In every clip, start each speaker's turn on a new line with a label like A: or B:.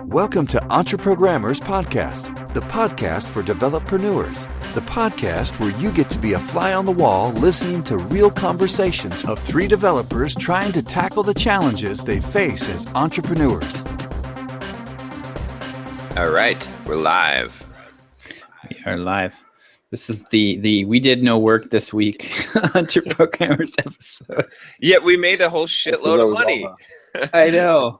A: Welcome to Entreprogrammers Podcast, the podcast for developreneurs, the podcast where you get to be a fly on the wall listening to real conversations of three developers trying to tackle the challenges they face as entrepreneurs.
B: All right, we're live.
C: We are live. This is the We Did No Work This Week Entreprogrammers episode.
B: Yeah, we made a whole shitload of money.
C: I know.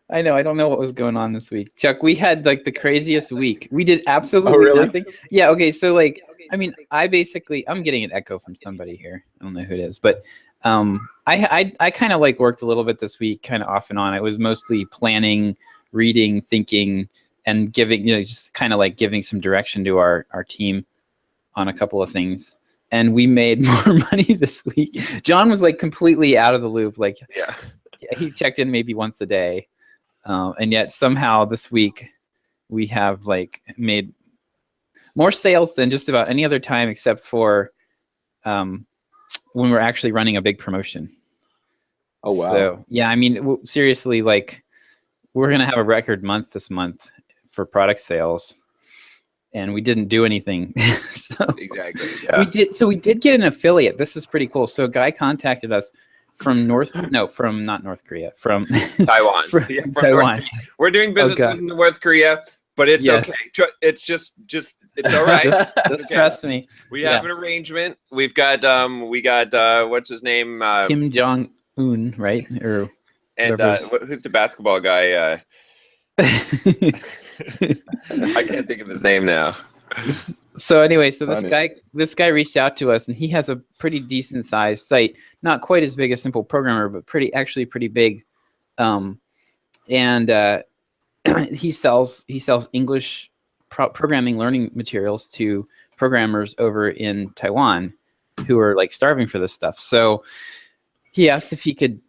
C: I don't know what was going on this week. Chuck, we had like the craziest week. We did absolutely nothing. Yeah, okay, so like, I mean, I'm getting an echo from somebody here. I don't know who it is, but I kind of like worked a little bit this week, kind of off and on. I was mostly planning, reading, thinking, and giving, just kind of like giving some direction to our team on a couple of things. And we made more money this week. John was like completely out of the loop. Like,
B: yeah,
C: he checked in maybe once a day. And yet somehow this week we have like made more sales than just about any other time except for when we're actually running a big promotion.
D: Oh, wow.
C: So, yeah, I mean, seriously, like we're going to have a record month this month for product sales. And we didn't do anything. So
B: exactly. Yeah.
C: We did get an affiliate. This is pretty cool. So a guy contacted us from not North Korea, from
B: Taiwan.
C: from Taiwan.
B: We're doing business in North Korea, but it's okay. It's just it's all right.
C: Just trust me.
B: We have an arrangement. We've got what's his name?
C: Kim Jong-un, right? Or
B: and who's the basketball guy? I can't think of his name now.
C: So anyway, this guy reached out to us, and he has a pretty decent sized site, not quite as big as Simple Programmer, but pretty big. And he sells English programming learning materials to programmers over in Taiwan who are like starving for this stuff. So he asked if he could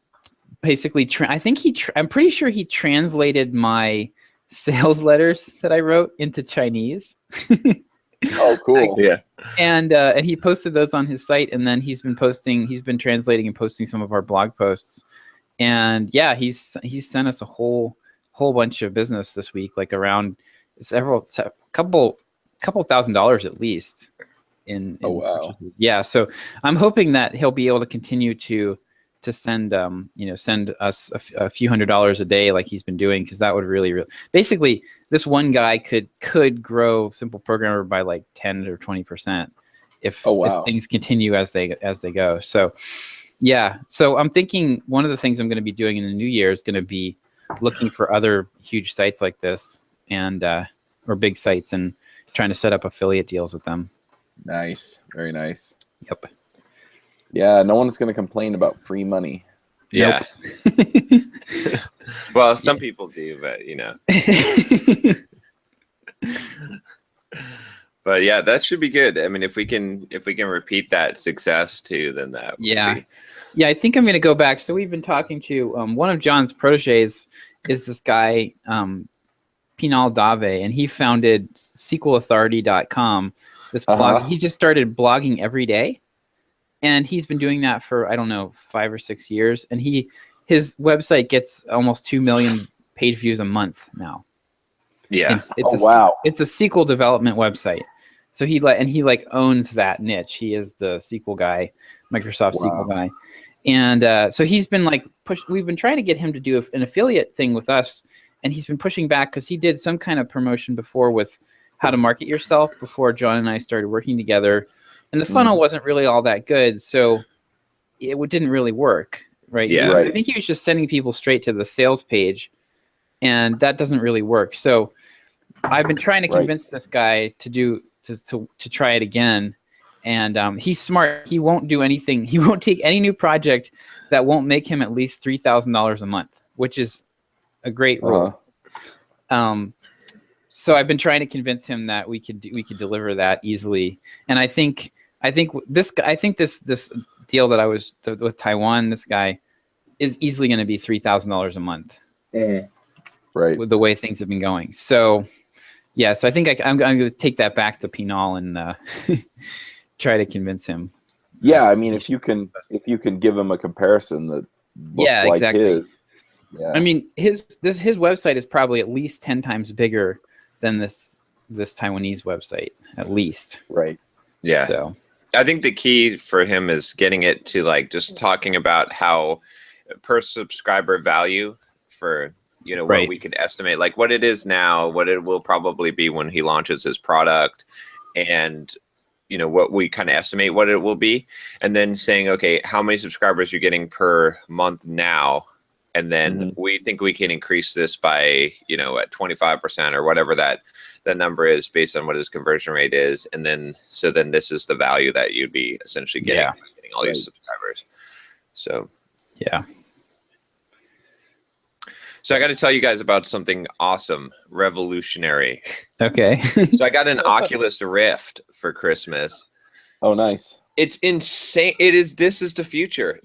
C: basically I'm pretty sure he translated my sales letters that I wrote into Chinese.
D: Oh, cool.
B: Yeah.
C: And he posted those on his site, and then he's been translating and posting some of our blog posts. And yeah, he's sent us a whole bunch of business this week, like around couple $1,000s at least in
D: oh, wow.
C: purchases. Yeah, so I'm hoping that he'll be able to continue to send us a few $100s a day like he's been doing, because that would really basically this one guy could grow Simple Programmer by like 10 or 20% if things continue as they go. So yeah, so I'm thinking one of the things I'm going to be doing in the new year is going to be looking for other huge sites like this and or big sites and trying to set up affiliate deals with them.
D: Nice, very nice.
C: Yep.
D: Yeah, no one's going to complain about free money.
B: Yeah. Nope. Well, some people do, but But yeah, that should be good. I mean, if we can repeat that success too, then that would be...
C: Yeah, I think I'm going to go back. So we've been talking to one of John's proteges is this guy Pinal Dave, and he founded SQLauthority.com. This blog. He just started blogging every day. And he's been doing that for, I don't know, 5 or 6 years. And his website gets almost 2 million page views a month now.
B: Yeah.
D: Wow.
C: It's a SQL development website. So he owns that niche. He is the SQL guy, Microsoft SQL guy. And so he's been we've been trying to get him to do an affiliate thing with us. And he's been pushing back because he did some kind of promotion before with how to market yourself before John and I started working together. And the funnel wasn't really all that good, so it didn't really work, right?
B: Yeah.
C: I think he was just sending people straight to the sales page, and that doesn't really work. So I've been trying to convince this guy to try it again, and he's smart. He won't do anything. He won't take any new project that won't make him at least $3,000 a month, which is a great rule. So I've been trying to convince him that we could deliver that easily, and I think this deal that I was with Taiwan, this guy is easily going to be $3,000 a month,
D: right?
C: With the way things have been going. So yeah, so I think I'm going to take that back to Pinal and try to convince him.
D: Yeah, I mean, if you can give him a comparison that looks like his, Yeah.
C: I mean, his website is probably at least 10 times bigger than this Taiwanese website, at least.
D: Right.
B: Yeah.
C: So
B: I think the key for him is getting it to like just talking about how per subscriber value for, you know, what
C: Right.
B: we could estimate, like what it is now, what it will probably be when he launches his product, and you know what we kind of estimate what it will be, and then saying, okay, how many subscribers you're getting per month now, and then we think we can increase this by, you know, at 25% or whatever that number is based on what his conversion rate is, and then so then this is the value that you'd be essentially getting,
C: Yeah.
B: getting all these subscribers. So
C: yeah.
B: so I got to tell you guys about something awesome, revolutionary.
C: Okay.
B: So I got an Oculus Rift for Christmas.
D: Oh, nice.
B: It's insane. This is the future.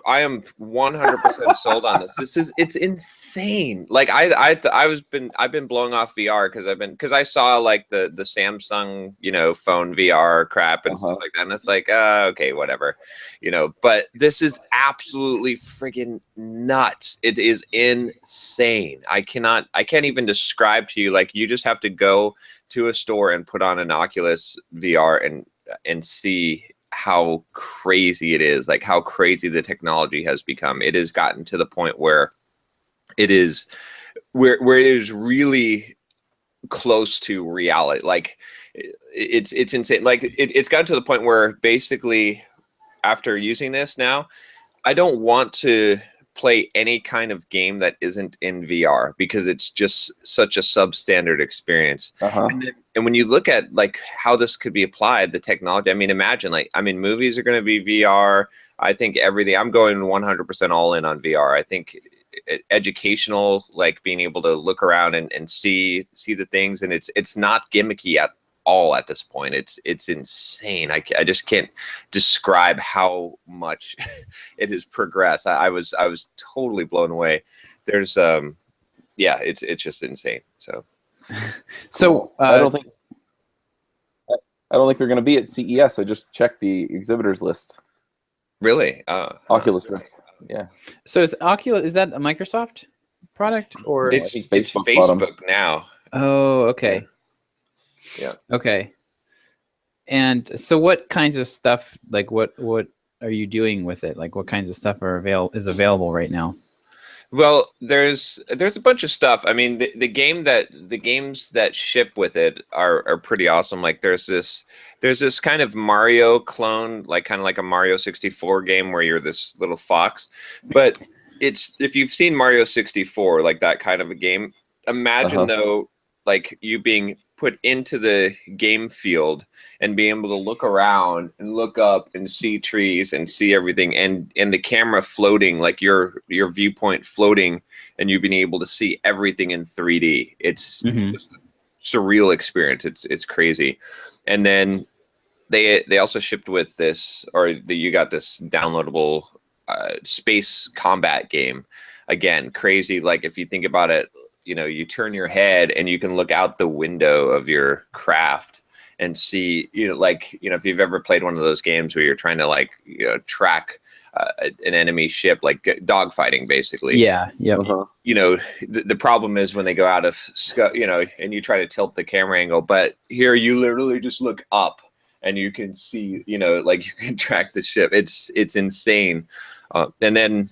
B: I am 100% sold on this. It's insane. Like I've been blowing off VR because I saw like the Samsung, you know, phone VR crap and stuff like that. And it's like, okay, whatever, you know, but this is absolutely friggin' nuts. It is insane. I can't even describe to you. Like, you just have to go to a store and put on an Oculus VR and see how crazy it is, like how crazy the technology has become. It has gotten to the point where it is really close to reality. Like it's insane. Like it's gotten to the point where basically after using this now, I don't want to play any kind of game that isn't in VR because it's just such a substandard experience. And when you look at like how this could be applied, the technology, I mean, imagine movies are going to be VR. I think everything, I'm going 100% all in on VR. I think educational, like being able to look around and see the things, and it's not gimmicky at all at this point. It's insane. I just can't describe how much it has progressed. I was totally blown away. There's yeah, it's just insane. So
D: I don't think they're going to be at CES. I just checked the exhibitors list.
B: Really?
D: Oculus Rift. Yeah.
C: So is Oculus, is that a Microsoft product or
B: it's
D: Facebook
B: Facebook now.
C: Oh, okay.
B: Yeah.
C: Okay. And so what kinds of stuff, like what are you doing with it? Like what kinds of stuff is available right now?
B: Well, there's a bunch of stuff. I mean, the games that ship with it are pretty awesome. Like there's this kind of Mario clone, like kind of like a Mario 64 game where you're this little fox. But if you've seen Mario 64, like that kind of a game, imagine though, like you being put into the game field and being able to look around and look up and see trees and see everything, and the camera floating, like your viewpoint floating, and you being able to see everything in 3D. It's just a surreal experience. It's crazy. And then they also shipped with this, you got this downloadable space combat game. Again, crazy. Like if you think about it, you know, you turn your head and you can look out the window of your craft and see, you know, like, you know, if you've ever played one of those games where you're trying to like, you know, track an enemy ship, like dogfighting basically.
C: Yeah. Yep.
B: You know, the problem is when they go out of, you know, and you try to tilt the camera angle, but here you literally just look up and you can see, you know, like you can track the ship. It's insane. And then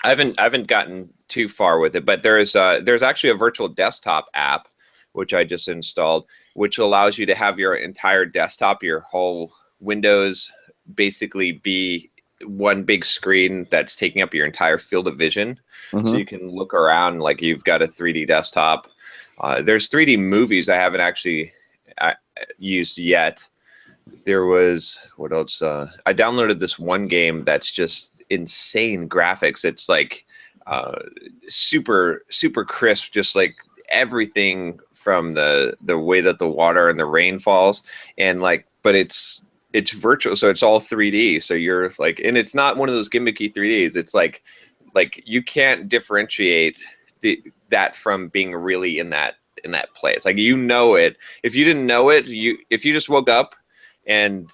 B: I haven't gotten too far with it, but there's actually a virtual desktop app which I just installed, which allows you to have your entire desktop, your whole Windows, basically be one big screen that's taking up your entire field of vision. So you can look around like you've got a 3D desktop. There's 3D movies I haven't actually used yet. There was, what else? I downloaded this one game that's just insane graphics. It's like super crisp, just like everything from the way that the water and the rain falls, and like, but it's virtual, so it's all 3D. So you're like, and it's not one of those gimmicky 3Ds. It's like you can't differentiate that from being really in that place. Like, you know it. If you didn't know it, if you just woke up and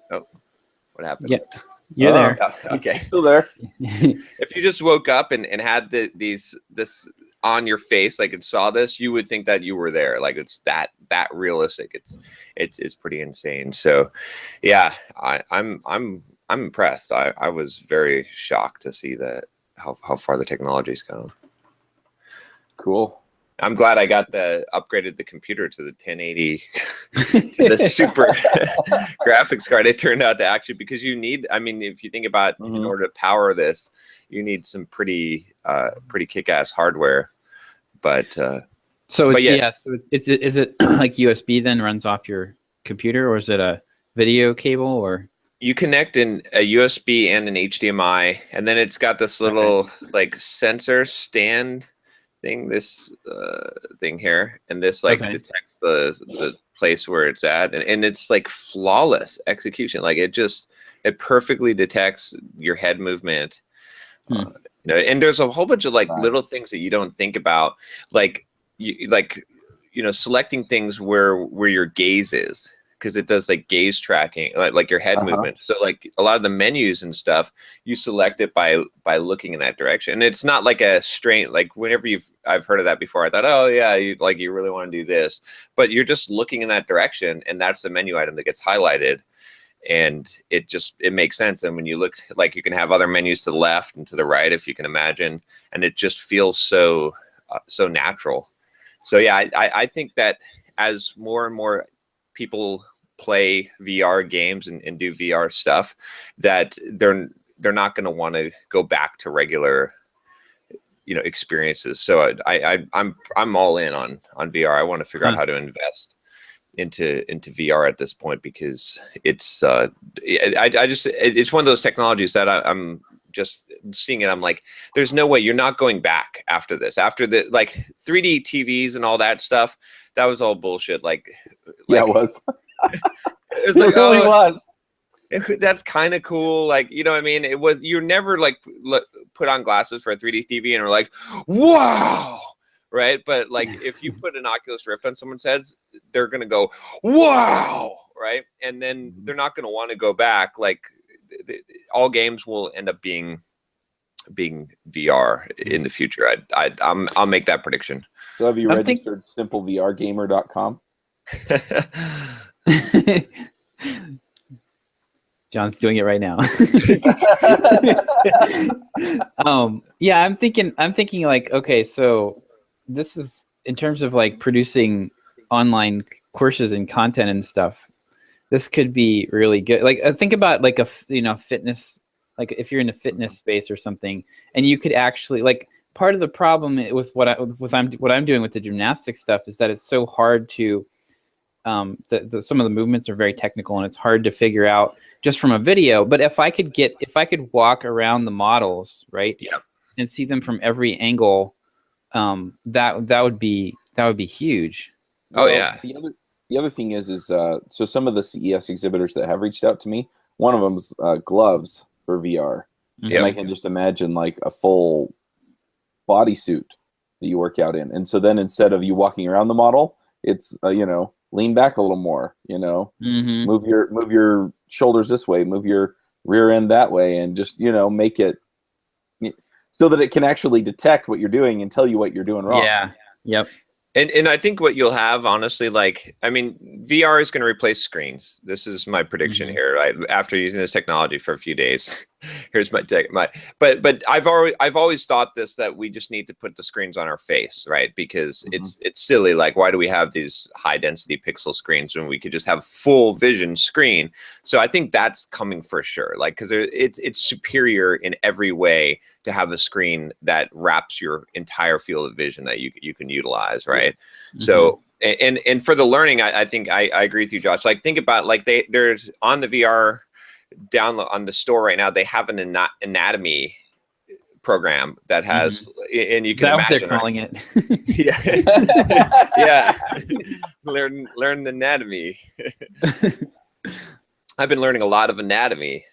B: what happened?
C: Yeah. You're there.
B: Oh, okay.
D: Still there.
B: If you just woke up and had this on your face, like and saw this, you would think that you were there. Like it's that realistic. It's pretty insane. So yeah, I'm impressed. I was very shocked to see that how far the technology's gone.
D: Cool.
B: I'm glad I upgraded the computer to the 1080 to the super graphics card. It turned out to actually, because you need, I mean, if you think about in order to power this, you need some pretty kick-ass hardware. But
C: so it's,
B: yeah,
C: so is it like USB then runs off your computer, or is it a video cable, or?
B: You connect in a USB and an HDMI, and then it's got this little like sensor stand thing, this thing here, and this like detects the place where it's at, and it's like flawless execution. Like it perfectly detects your head movement. You know, and there's a whole bunch of like little things that you don't think about, like selecting things where your gaze is, because it does like gaze tracking, like your head movement. So like a lot of the menus and stuff, you select it by looking in that direction. And it's not like a straight, like whenever I've heard of that before, I thought, oh yeah, you really want to do this, but you're just looking in that direction, and that's the menu item that gets highlighted. And it makes sense. And when you look, like you can have other menus to the left and to the right, if you can imagine, and it just feels so natural. So yeah, I think that as more and more people play VR games and do VR stuff, that they're not going to want to go back to regular, experiences. So I'm all in on VR. I want to figure out how to invest into VR at this point, because it's it's one of those technologies that I'm just seeing it. I'm like, there's no way you're not going back after this. After the like 3D TVs and all that stuff, that was all bullshit. Like
D: yeah, it was.
B: It like,
D: really was.
B: That's kind of cool. Like, you know what I mean? It was, you're never like put on glasses for a 3D TV and are like, wow, right? But like if you put an Oculus Rift on someone's heads, they're going to go, wow, right? And then they're not going to want to go back. Like all games will end up being VR in the future. I'll make that prediction.
D: So have you registered simplevrgamer.com?
C: John's doing it right now. Yeah, I'm thinking like, okay, so this is in terms of like producing online courses and content and stuff. This could be really good. Like think about like a fitness, like if you're in a fitness space or something, and you could actually, like, part of the problem with what I'm doing with the gymnastics stuff is that it's so hard to some of the movements are very technical, and it's hard to figure out just from a video. But if I could walk around the models, right, and see them from every angle, that would be huge.
B: Oh yeah.
D: The other thing is so some of the CES exhibitors that have reached out to me, one of them is gloves for VR, and I can just imagine like a full bodysuit that you work out in, and so then instead of you walking around the model, it's lean back a little more, move your shoulders this way, move your rear end that way, and just make it so that it can actually detect what you're doing and tell you what you're doing wrong.
C: Yeah. Yep.
B: And I think what you'll have, honestly, like, I mean, VR is going to replace screens. This is my prediction here. Right? After using this technology for a few days, here's but I've always thought this, that we just need to put the screens on our face, right? Because it's silly. Like, why do we have these high density pixel screens when we could just have full vision screen? So I think that's coming for sure. Like, because it's superior in every way to have a screen that wraps your entire field of vision that you can utilize, right? So and for the learning, I think I agree with you, Josh. Like, think about, like, there's on the VR download on the store right now, they have an anatomy program that has, and you can imagine,
C: they're calling it.
B: yeah. Learn the anatomy. I've been learning a lot of anatomy.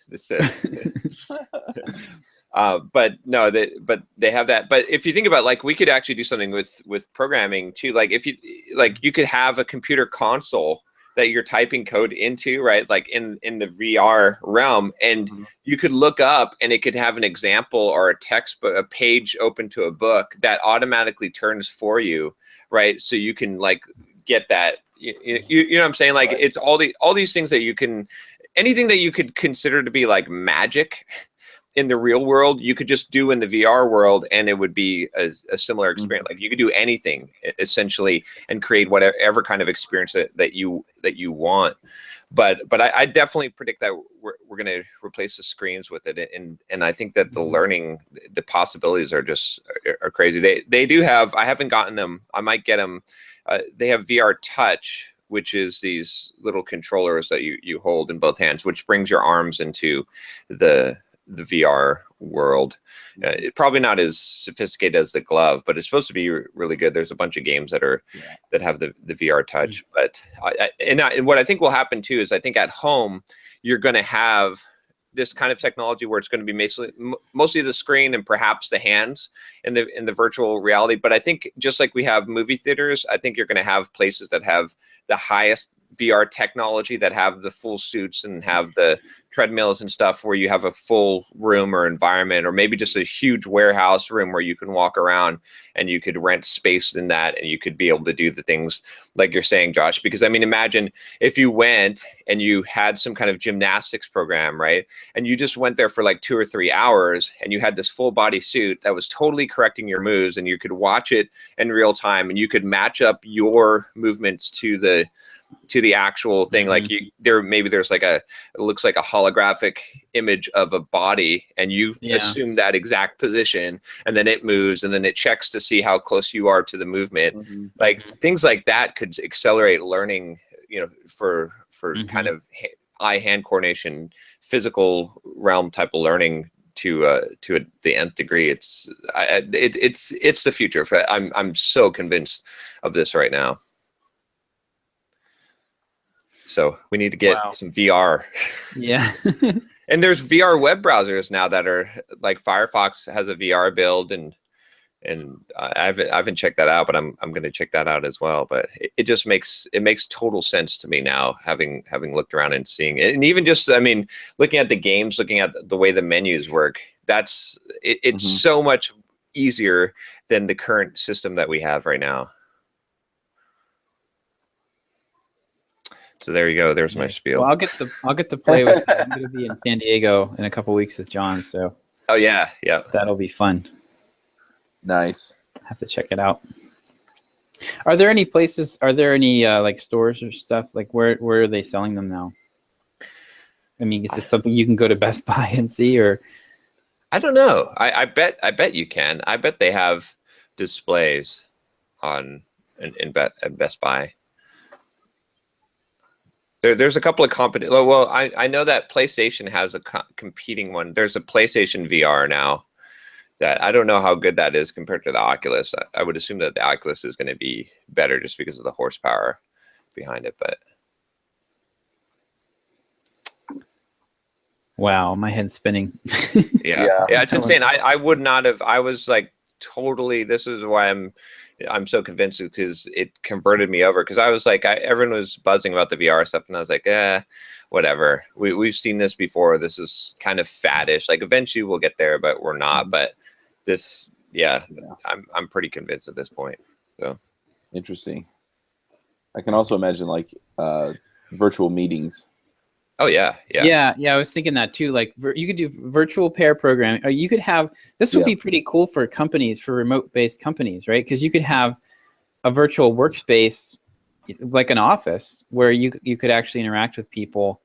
B: But no, they have that. But if you think about, like, we could actually do something with programming too. Like, if you could have a computer console that you're typing code into, right? Like in the VR realm, and you could look up and it could have an example or a textbook, a page open to a book that automatically turns for you, right? So you can like get that, you know what I'm saying? Like it's all these things that you can, anything that you could consider to be like magic in the real world, you could just do in the VR world, and it would be a similar experience. Like you could do anything essentially and create whatever kind of experience that you want. But I definitely predict that we're going to replace the screens with it, and I think that the learning, the possibilities are just are crazy. They do have, I haven't gotten them. I might get them. They have VR Touch, which is these little controllers that you hold in both hands, which brings your arms into the VR world. Probably not as sophisticated as the glove, but it's supposed to be really good. There's a bunch of games that have the VR Touch. But and what I think will happen too is I think at home you're going to have this kind of technology where it's going to be mostly the screen and perhaps the hands in the virtual reality. But I think just like we have movie theaters, I think you're going to have places that have the highest VR technology, that have the full suits and have the treadmills and stuff, where you have a full room or environment, or maybe just a huge warehouse room where you can walk around and you could rent space in that, and you could be able to do the things like you're saying, Josh. Because I mean, imagine if you went and you had some kind of gymnastics program, right? And you just went there for like 2 or 3 hours, and you had this full body suit that was totally correcting your moves, and you could watch it in real time, and you could match up your movements to the actual thing. Like there's like it looks like a holographic image of a body, and you assume that exact position, and then it moves, and then it checks to see how close you are to the movement. Like things like that could accelerate learning, for kind of eye-hand coordination, physical realm type of learning to the nth degree. It's the future. I'm so convinced of this right now. So we need to get some VR.
C: Yeah.
B: And there's VR web browsers now that are like Firefox has a VR build, and I haven't checked that out, but I'm going to check that out as well. But it just makes total sense to me now, having looked around and seeing it. And even just, I mean, looking at the games, looking at the way the menus work, it's so much easier than the current system that we have right now. So there you go. There's my spiel.
C: Well, I'll get to play with it. I'm going to be in San Diego in a couple weeks with John, so.
B: Oh yeah,
C: that'll be fun.
D: Nice.
C: Have to check it out. Are there any places? Are there any like stores or stuff? Like where are they selling them now? I mean, is this something you can go to Best Buy and see, or?
B: I don't know. I bet you can. I bet they have displays at Best Buy. There's a couple of well, I know that PlayStation has a competing one. There's a PlayStation VR now that I don't know how good that is compared to the Oculus. I would assume that the Oculus is going to be better just because of the horsepower behind it. But
C: wow, my head's spinning.
B: Yeah, it's insane. I would not have. I was like totally. This is why I'm so convinced, because it converted me over. Because I was like, everyone was buzzing about the VR stuff, and I was like, whatever. We've seen this before. This is kind of faddish. Like eventually we'll get there, but we're not. But this, I'm pretty convinced at this point. So
D: interesting. I can also imagine like virtual meetings.
C: Oh yeah. I was thinking that too. Like you could do virtual pair programming, or you could have. This would be pretty cool for companies, for remote-based companies, right? Because you could have a virtual workspace, like an office, where you could actually interact with people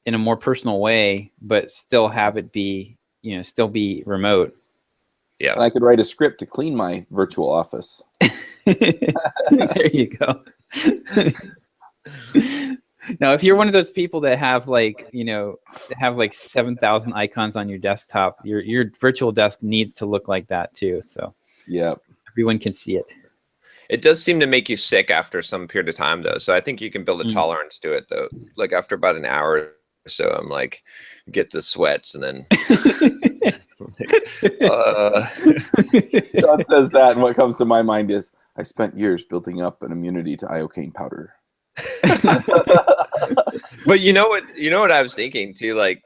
C: in a more personal way, but still have it be, still be remote.
B: Yeah.
D: And I could write a script to clean my virtual office.
C: There you go. Now, if you're one of those people that have like 7,000 icons on your desktop, your virtual desk needs to look like that too. So everyone can see it.
B: It does seem to make you sick after some period of time, though. So I think you can build a tolerance to it, though. Like after about an hour or so, I'm like, get the sweats, and then.
D: John says that, and what comes to my mind is I spent years building up an immunity to iocane powder.
B: But you know what I was thinking too, like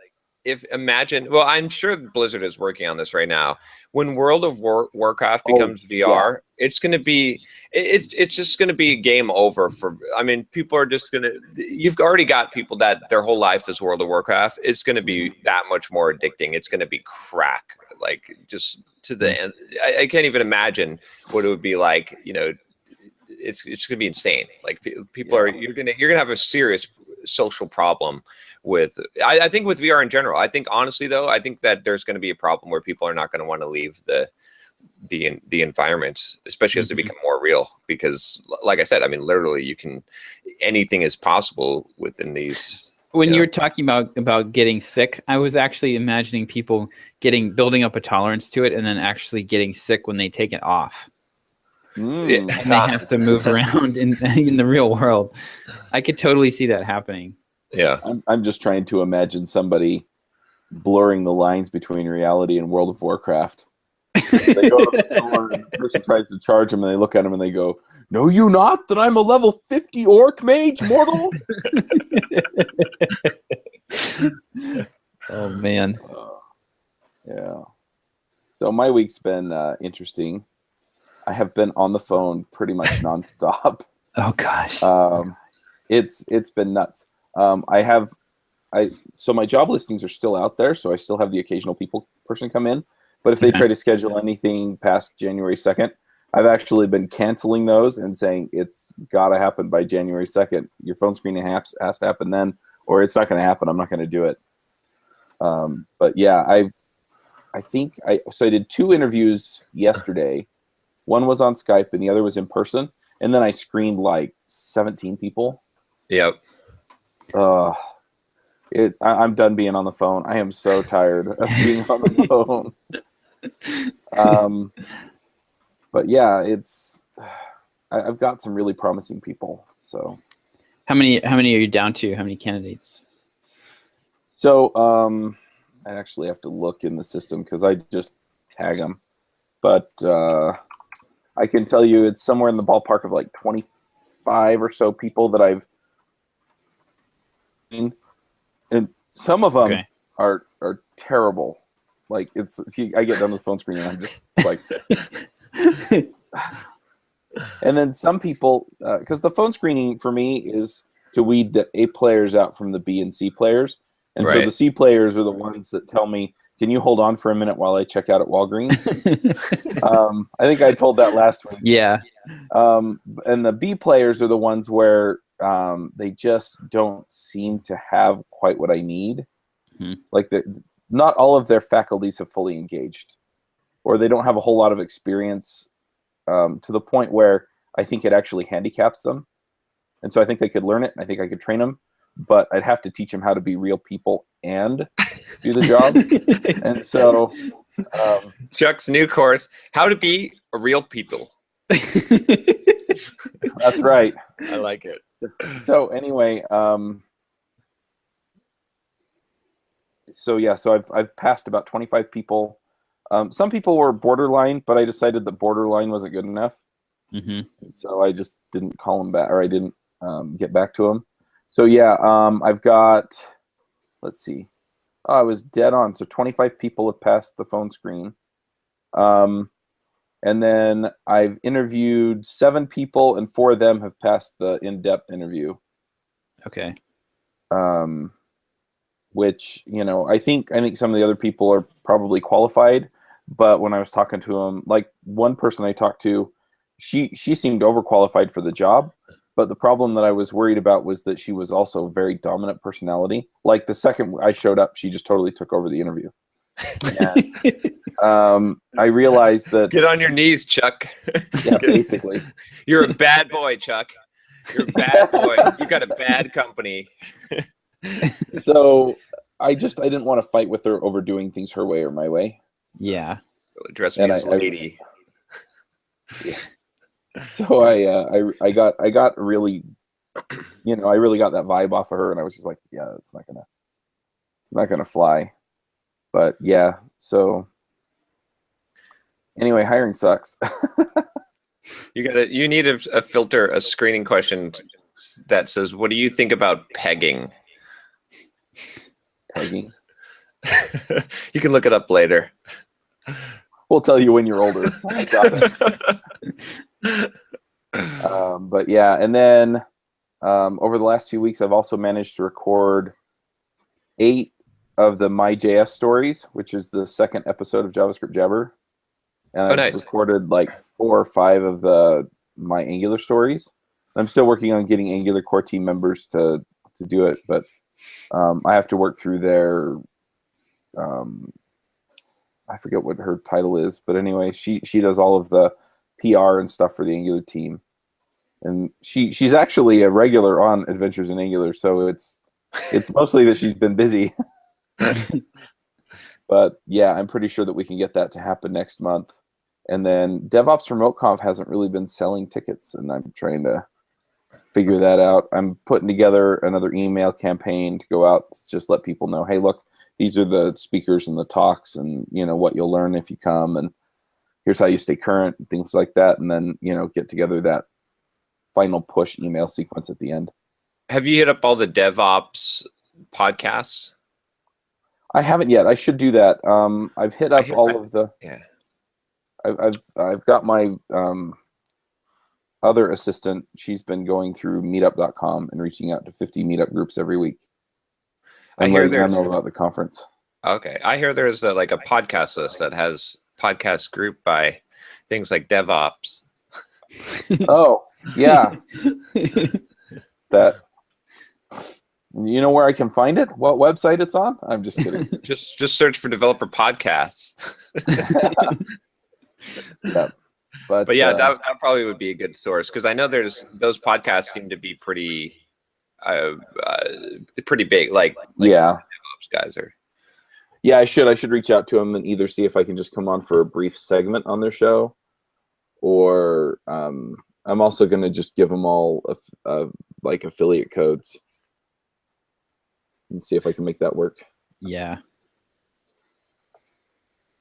B: well, I'm sure Blizzard is working on this right now. When World of Warcraft becomes VR, it's going to be it's just going to be game over for. I mean, people are just going to. You've already got people that their whole life is World of Warcraft. It's going to be that much more addicting. It's going to be crack, like just to the end. I can't even imagine what it would be like. You know, it's going to be insane. Like people are you're gonna have a serious social problem with I think with VR in general. I think honestly though, I think that there's going to be a problem where people are not going to want to leave the environments, especially as they become more real, because like I said, I mean literally anything is possible within these.
C: When you're talking about getting sick, I was actually imagining people building up a tolerance to it and then actually getting sick when they take it off. And they have to move around in the real world. I could totally see that happening.
B: Yeah,
D: I'm just trying to imagine somebody blurring the lines between reality and World of Warcraft. They go to the store and the person tries to charge them, and they look at him and they go, "Know you not that I'm a level 50 orc mage, mortal?"
C: Oh man.
D: Yeah. So my week's been interesting. I have been on the phone pretty much nonstop.
C: Oh gosh.
D: It's been nuts. So my job listings are still out there, so I still have the occasional person come in. But if they try to schedule anything past January 2nd, I've actually been canceling those and saying it's got to happen by January 2nd. Your phone screening has to happen then, or it's not going to happen. I'm not going to do it. But yeah, I did 2 interviews yesterday. One was on Skype and the other was in person. And then I screened like 17 people.
B: Yep.
D: I'm done being on the phone. I am so tired of being on the phone. But yeah, I've got some really promising people. So
C: how many are you down to? How many candidates?
D: So I actually have to look in the system because I just tag them. But I can tell you it's somewhere in the ballpark of like 25 or so people that I've seen. And some of them are terrible. Like I get done with phone screen and I'm just like, and then some people, because the phone screening for me is to weed the A players out from the B and C players. And so the C players are the ones that tell me, can you hold on for a minute while I check out at Walgreens? I think I told that last week.
C: Yeah.
D: And the B players are the ones where they just don't seem to have quite what I need. Like not all of their faculties have fully engaged, or they don't have a whole lot of experience to the point where I think it actually handicaps them. And so I think they could learn it. I think I could train them, but I'd have to teach them how to be real people and do the job. And so
B: Chuck's new course, how to be a real people.
D: That's right.
B: I like it.
D: So anyway, so I've passed about 25 people. Some people were borderline, but I decided that borderline wasn't good enough. So I just didn't call them back, or I didn't get back to them. So yeah, I've got, let's see. Oh, I was dead on. So 25 people have passed the phone screen. And then I've interviewed 7 people, and 4 of them have passed the in-depth interview.
C: Okay.
D: Which, I think some of the other people are probably qualified, but when I was talking to them, like one person I talked to, she seemed overqualified for the job, but the problem that I was worried about was that she was also a very dominant personality. Like the second I showed up, she just totally took over the interview. And, I realized that...
B: Get on your knees, Chuck.
D: Yeah, basically.
B: You're a bad boy, Chuck. You're a bad boy. You got a bad company.
D: So I didn't want to fight with her over doing things her way or my way.
C: Yeah.
B: Address me as lady.
D: So I got really, I really got that vibe off of her, and I was just like, yeah, it's not gonna fly. But yeah, so anyway, hiring sucks.
B: You need a filter, a screening question that says, "What do you think about pegging?"
D: Pegging.
B: You can look it up later.
D: We'll tell you when you're older. I got it. But yeah, and then over the last few weeks, I've also managed to record 8 of the My.js stories, which is the second episode of JavaScript Jabber. And I've recorded like 4 or 5 of the My Angular stories. I'm still working on getting Angular core team members to do it, but I have to work through their I forget what her title is, but anyway, she does all of the PR and stuff for the Angular team, and she's actually a regular on Adventures in Angular, so it's mostly that she's been busy. But yeah, I'm pretty sure that we can get that to happen next month. And then DevOps Remote Conf hasn't really been selling tickets, and I'm trying to figure that out. I'm putting together another email campaign to go out to just let people know, hey, look, these are the speakers and the talks, and what you'll learn if you come, and here's how you stay current, and things like that. And then get together that final push email sequence at the end.
B: Have you hit up all the DevOps podcasts?
D: I haven't yet. I should do that. I've hit up all of the.
B: Yeah.
D: I've got my other assistant. She's been going through meetup.com and reaching out to 50 meetup groups every week.
B: I hear there's
D: know about the conference.
B: Okay, I hear there's a podcast list that has podcasts grouped by things like DevOps.
D: Oh yeah, that. You know where I can find it? What website it's on? I'm just kidding.
B: just search for developer podcasts.
D: Yeah. But
B: yeah, that probably would be a good source, because I know those podcasts seem to be pretty big. Like
D: yeah,
B: DevOps guys are.
D: Yeah, I should reach out to them and either see if I can just come on for a brief segment on their show, or I'm also going to just give them all like affiliate codes and see if I can make that work.
C: Yeah.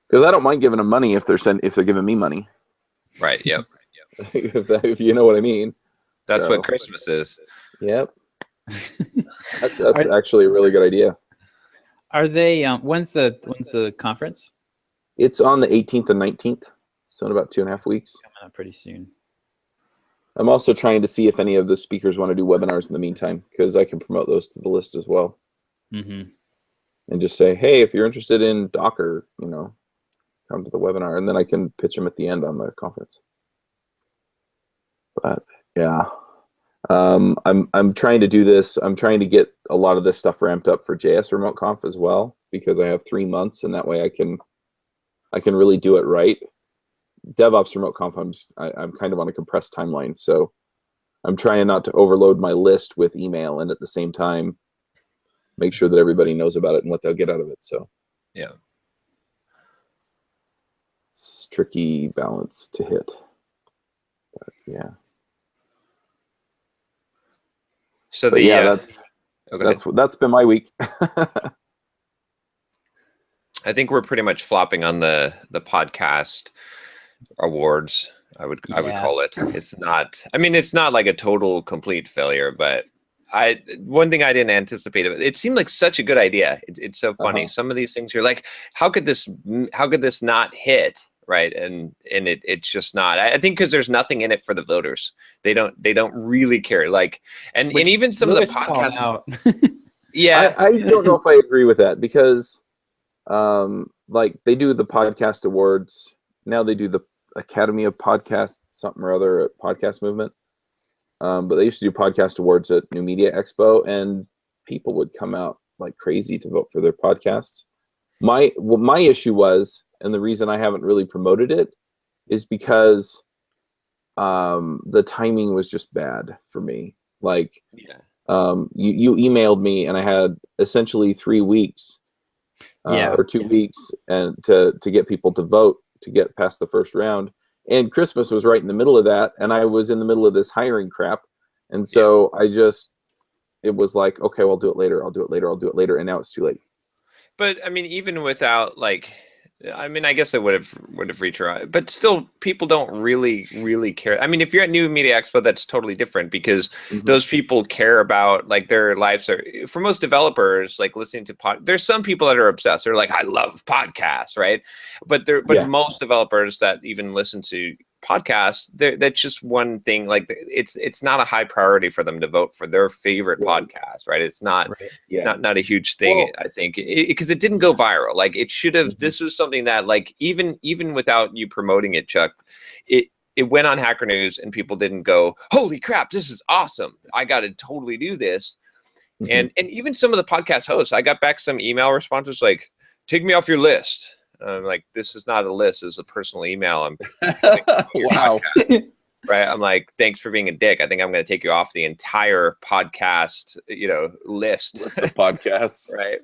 D: Because I don't mind giving them money if they're giving me money.
B: Right. Yep.
D: if you know what I mean.
B: That's what Christmas is.
D: Yep. That's actually a really good idea.
C: Are they? When's the conference?
D: It's on the 18th and 19th, so in about 2.5 weeks.
C: Coming up pretty soon.
D: I'm also trying to see if any of the speakers want to do webinars in the meantime, because I can promote those to the list as well.
C: Mm-hmm.
D: And just say, hey, if you're interested in Docker, come to the webinar, and then I can pitch them at the end on the conference. But yeah, I'm trying to do this. I'm trying to get a lot of this stuff ramped up for JS Remote Conf as well, because I have 3 months, and that way I can really do it right. DevOps Remote Conf, I'm kind of on a compressed timeline, so I'm trying not to overload my list with email, and at the same time make sure that everybody knows about it and what they'll get out of it. So
B: yeah,
D: it's a tricky balance to hit. But yeah.
B: So
D: that's been my week.
B: I think we're pretty much flopping on the podcast awards. I would call it. It's not. I mean, it's not like a total complete failure, but one thing I didn't anticipate. It seemed like such a good idea. It's so funny. Some of these things you're like, how could this not hit? Right, and it's just not. I think because there's nothing in it for the voters. They don't really care. Like, and even some of the podcasts. Yeah,
D: I don't know if I agree with that, because like they do the podcast awards now. They do the Academy of Podcast something or other at Podcast Movement. But they used to do podcast awards at New Media Expo, and people would come out like crazy to vote for their podcasts. My issue was, and the reason I haven't really promoted it, is because the timing was just bad for me. Like, you emailed me, and I had essentially 3 weeks, or 2 weeks, and to get people to vote to get past the first round. And Christmas was right in the middle of that, and I was in the middle of this hiring crap, and so it was like, okay, well, I'll do it later, and now it's too late.
B: But I mean, even without like I mean, I guess it would have reached around, but still, people don't really care. I mean, if you're at New Media Expo, that's totally different because those people care about like their lives are. For most developers, like listening to there's some people that are obsessed. They're like, I love podcasts, right? But most developers that even listen to podcasts, that's just one thing. Like it's not a high priority for them to vote for their favorite podcast, right? It's not not a huge thing. Well, I think because it didn't go viral. Like it should have. This was something that like even without you promoting it, Chuck, it went on Hacker News and people didn't go, holy crap, this is awesome, I got to totally do this. And even some of the podcast hosts, I got back some email responses like, take me off your list. I'm like, this is not a list. This is a personal email. I'm wow. Right. I'm like, thanks for being a dick. I think I'm going to take you off the entire podcast, list of podcasts. Right.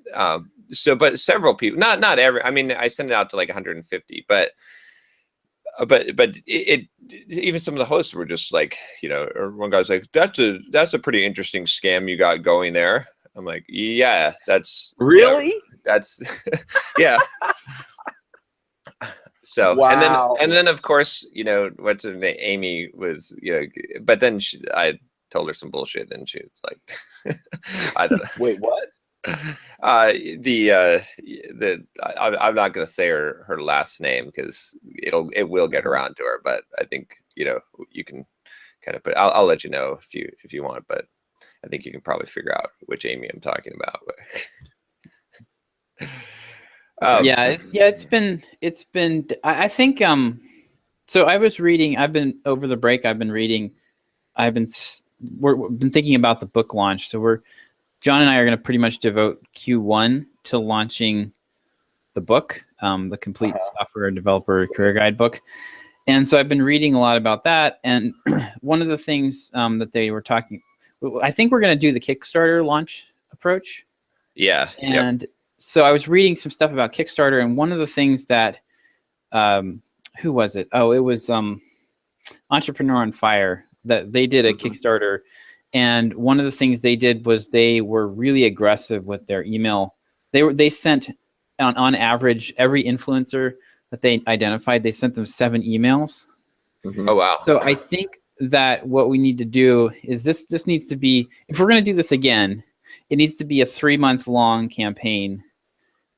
B: But several people, not every, I mean, I sent it out to like 150, but it even some of the hosts were just like, or one guy's like, that's a pretty interesting scam you got going there. I'm like, yeah, that's really, that's yeah. So wow. and then of course what's her name, Amy was but then I told her some bullshit and she was like I don't know. Wait, what? I'm not gonna say her last name because it will get around to her, but I think you can kind of I'll let you know if you want, but I think you can probably figure out which Amy I'm talking about.
C: It's been I think so I was reading, I've been over the break, we've been thinking about the book launch. So John and I are going to pretty much devote Q1 to launching the book, the complete software developer career guide book. And so I've been reading a lot about that. And one of the things that they were talking, I think we're going to do the Kickstarter launch approach.
B: Yeah.
C: And so I was reading some stuff about Kickstarter, and one of the things that, who was it? Oh, it was Entrepreneur on Fire, that they did a Kickstarter. And one of the things they did was they were really aggressive with their email. They sent on average, every influencer that they identified, they sent them 7 emails.
B: Oh wow!
C: So I think that what we need to do is this needs to be, if we're going to do this again, it needs to be a 3-month-long campaign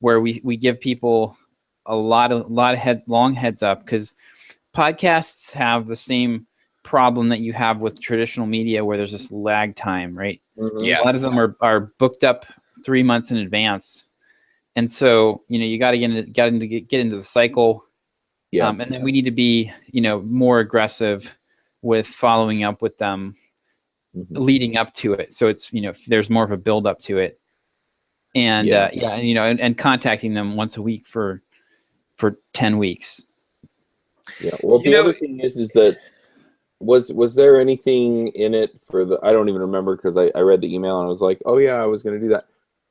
C: where we give people a lot of long heads up, because podcasts have the same problem that you have with traditional media where there's this lag time, right?
B: Yeah.
C: A lot of them are booked up 3 months in advance. And so, you got to get into the cycle. Yeah. And then we need to be, more aggressive with following up with them leading up to it. So it's, there's more of a build up to it. And and contacting them once a week for 10 weeks.
D: Yeah. Well, the other thing is that was there anything in it for the, I don't even remember because I read the email and I was like, oh yeah, I was going to do that.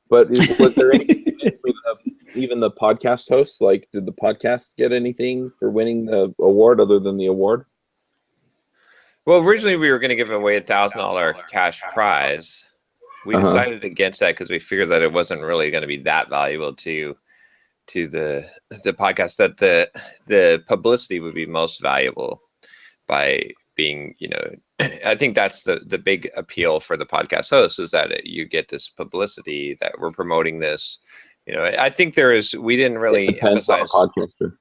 D: But was there anything in it for even the podcast hosts? Like, did the podcast get anything for winning the award other than the award?
B: Well, originally we were going to give away $1,000 cash prize. We decided against that because we figured that it wasn't really going to be that valuable to the podcast, that the publicity would be most valuable by being, I think that's the big appeal for the podcast hosts, is that you get this publicity that we're promoting this. I think we didn't really emphasize.
D: On a podcaster.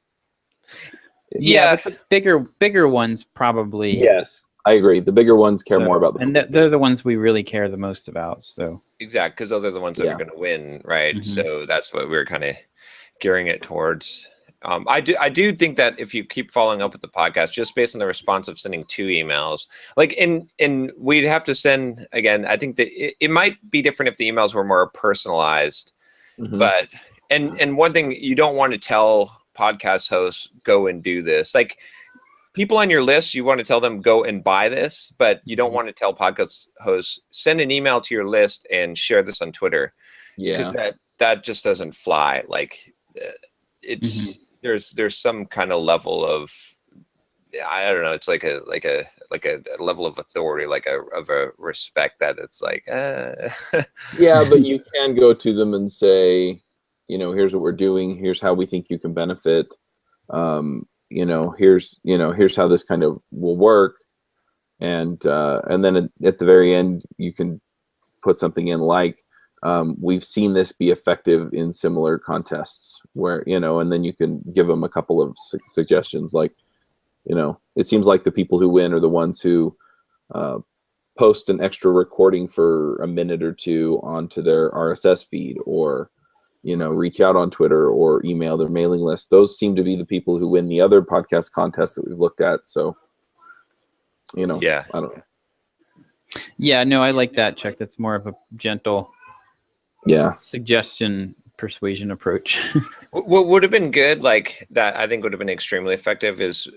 C: Yeah, but the bigger ones probably.
D: Yes, I agree. The bigger ones care more about the publicity.
C: And they're the ones we really care the most about. So
B: exactly, because those are the ones that are going to win, right? So that's what we're kind of gearing it towards. I do think that if you keep following up with the podcast, just based on the response of sending 2 emails, like and we'd have to send again. I think that it might be different if the emails were more personalized, but and one thing you don't want to tell podcast hosts, go and do this. Like people on your list, you want to tell them go and buy this, but you don't want to tell podcast hosts, send an email to your list and share this on Twitter. Yeah, because that just doesn't fly. Like it's there's some kind of level of, I don't know, it's like a level of authority, of a respect that it's like
D: yeah, but you can go to them and say, here's what we're doing. Here's how we think you can benefit. Here's how this kind of will work. And then at the very end, you can put something in like, we've seen this be effective in similar contests where, and then you can give them a couple of suggestions. Like, it seems like the people who win are the ones who post an extra recording for a minute or two onto their RSS feed, or, reach out on Twitter or email their mailing list. Those seem to be the people who win the other podcast contests that we've looked at. So,
B: yeah,
D: I don't know.
C: Yeah, no, I like that, Chuck. That's more of a gentle suggestion persuasion approach.
B: What would have been good, like that I think would have been extremely effective is,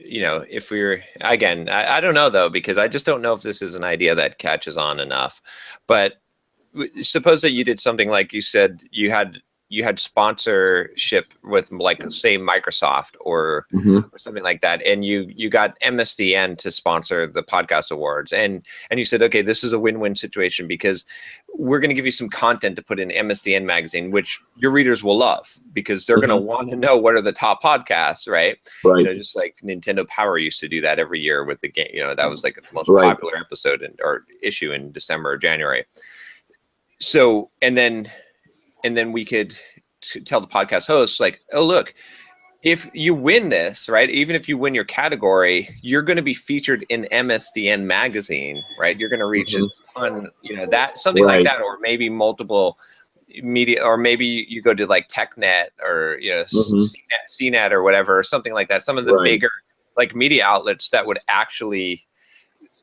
B: if we were, again, I don't know though, because I just don't know if this is an idea that catches on enough. But suppose that you did something like you said you had sponsorship with, like, say Microsoft or something like that, and you got MSDN to sponsor the podcast awards, and you said, okay, this is a win-win situation because we're going to give you some content to put in MSDN magazine, which your readers will love because they're going to want to know what are the top podcasts, right? Just like Nintendo Power used to do that every year with the game. That was like the most popular episode or issue in December or January. So and then we could tell the podcast hosts, like, oh, look, if you win this, right, even if you win your category, you're going to be featured in MSDN magazine, right? You're going to reach a ton, that something like that, or maybe multiple media, or maybe you go to like TechNet or CNET or whatever, or something like that. Some of the bigger like media outlets that would actually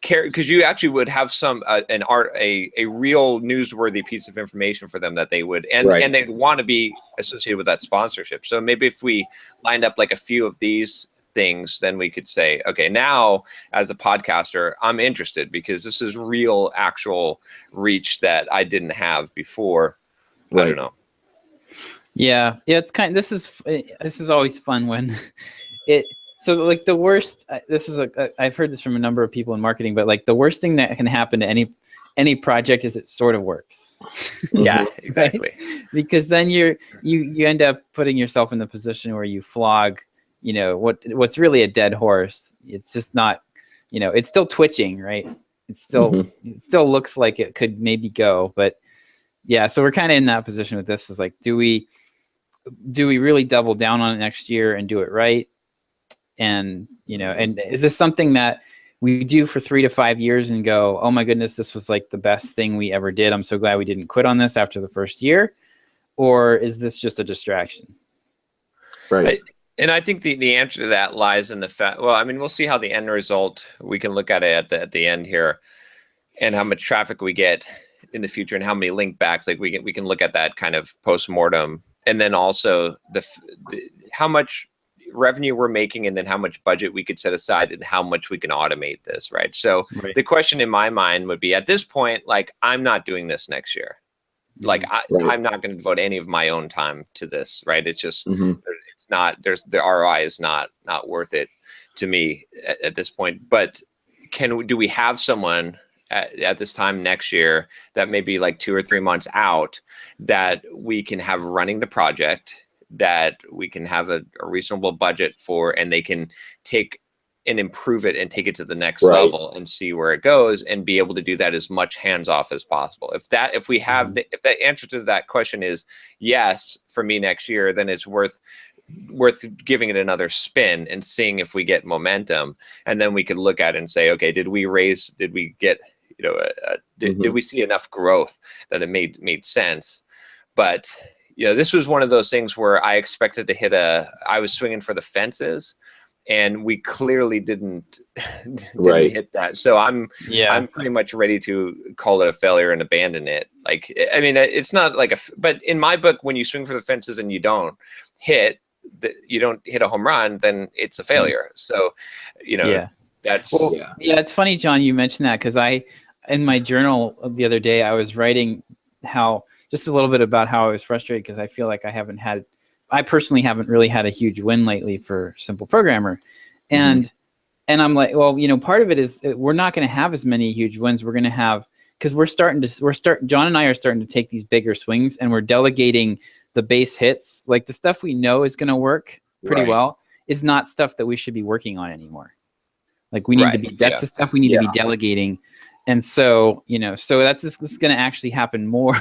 B: care, because you actually would have some a real newsworthy piece of information for them that they would and they'd want to be associated with that sponsorship. So maybe if we lined up like a few of these things, then we could say, okay, now as a podcaster, I'm interested because this is real, actual reach that I didn't have before. I don't know.
C: Yeah, it's this is always fun when it. So like the worst, I've heard this from a number of people in marketing, but like the worst thing that can happen to any project is it sort of works.
B: Yeah, exactly.
C: Right? Because then you end up putting yourself in the position where you flog, what's really a dead horse. It's just not, it's still twitching, right? It's still it still looks like it could maybe go, but yeah. So we're kind of in that position with this. Is like, do we really double down on it next year and do it right? And, and is this something that we do for 3 to 5 years and go, oh my goodness, this was like the best thing we ever did. I'm so glad we didn't quit on this after the first year. Or is this just a distraction?
D: Right.
B: And I think the answer to that lies in the fact, well, I mean, we'll see how the end result, we can look at it at the end here and how much traffic we get in the future and how many link backs, like we can look at that kind of post-mortem. And then also how much revenue we're making, and then how much budget we could set aside and how much we can automate this, right? So the question in my mind would be, at this point, like, I'm not doing this next year. Like I'm not going to devote any of my own time to this, right? It's just it's not, the ROI is not worth it to me at this point. But do we have someone at this time next year that may be like 2 or 3 months out that we can have running the project, that we can have a reasonable budget for, and they can take and improve it and take it to the next level and see where it goes, and be able to do that as much hands off as possible. If the answer to that question is yes for me next year, then it's worth giving it another spin and seeing if we get momentum, and then we could look at it and say, okay, did we get did we see enough growth that it made sense? But this was one of those things where I expected to I was swinging for the fences, and we clearly didn't hit that. So I'm pretty much ready to call it a failure and abandon it. Like, I mean, it's not like but in my book, when you swing for the fences and you don't hit a home run, then it's a failure. So, that's,
C: it's funny, John, you mentioned that, because in my journal the other day, I was writing just a little bit about how I was frustrated because I feel like I personally haven't really had a huge win lately for Simple Programmer. And I'm like, well, part of it is we're not going to have as many huge wins. We're going to have, because John and I are starting to take these bigger swings, and we're delegating the base hits, like the stuff we know is going to work pretty well, is not stuff that we should be working on anymore. Like we need to be, that's the stuff we need to be delegating. And so, you know, so this is going to actually happen more,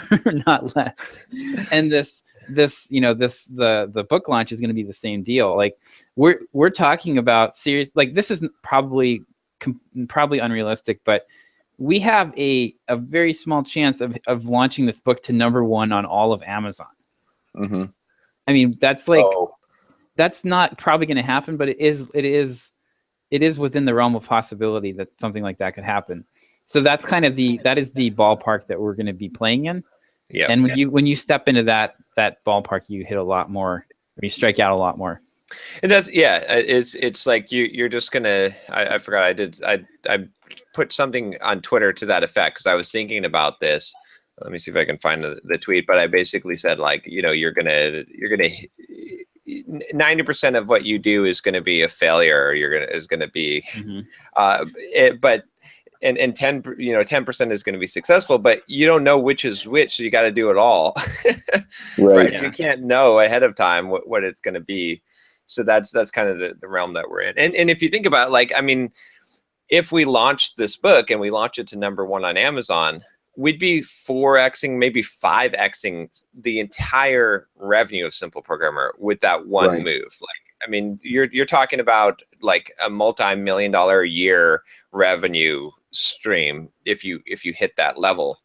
C: not less. And the book launch is going to be the same deal. Like we're talking about serious, like this is probably unrealistic, but we have a very small chance of launching this book to #1 on all of Amazon.
D: Mm-hmm.
C: I mean, that's like, that's not probably going to happen, but it is within the realm of possibility that something like that could happen. So that's kind of that is the ballpark that we're going to be playing in. Yeah. And when you step into that ballpark, you hit a lot more, or you strike out a lot more.
B: And that's, it's like you're just gonna, I forgot, I put something on Twitter to that effect, because I was thinking about this. Let me see if I can find the tweet, but I basically said, like, you know, you're gonna 90% of what you do is going to be a failure, or is going to be, but 10% is going to be successful, but you don't know which is which, so you got to do it all. Right? Yeah. You can't know ahead of time what it's going to be. So that's kind of the realm that we're in. And if you think about it, like, I mean, if we launched this book and we launch it to #1 on Amazon, we'd be 4xing, maybe 5xing the entire revenue of Simple Programmer with that one move. Like, I mean, you're talking about like a multi-million-dollar a year revenue stream if you hit that level.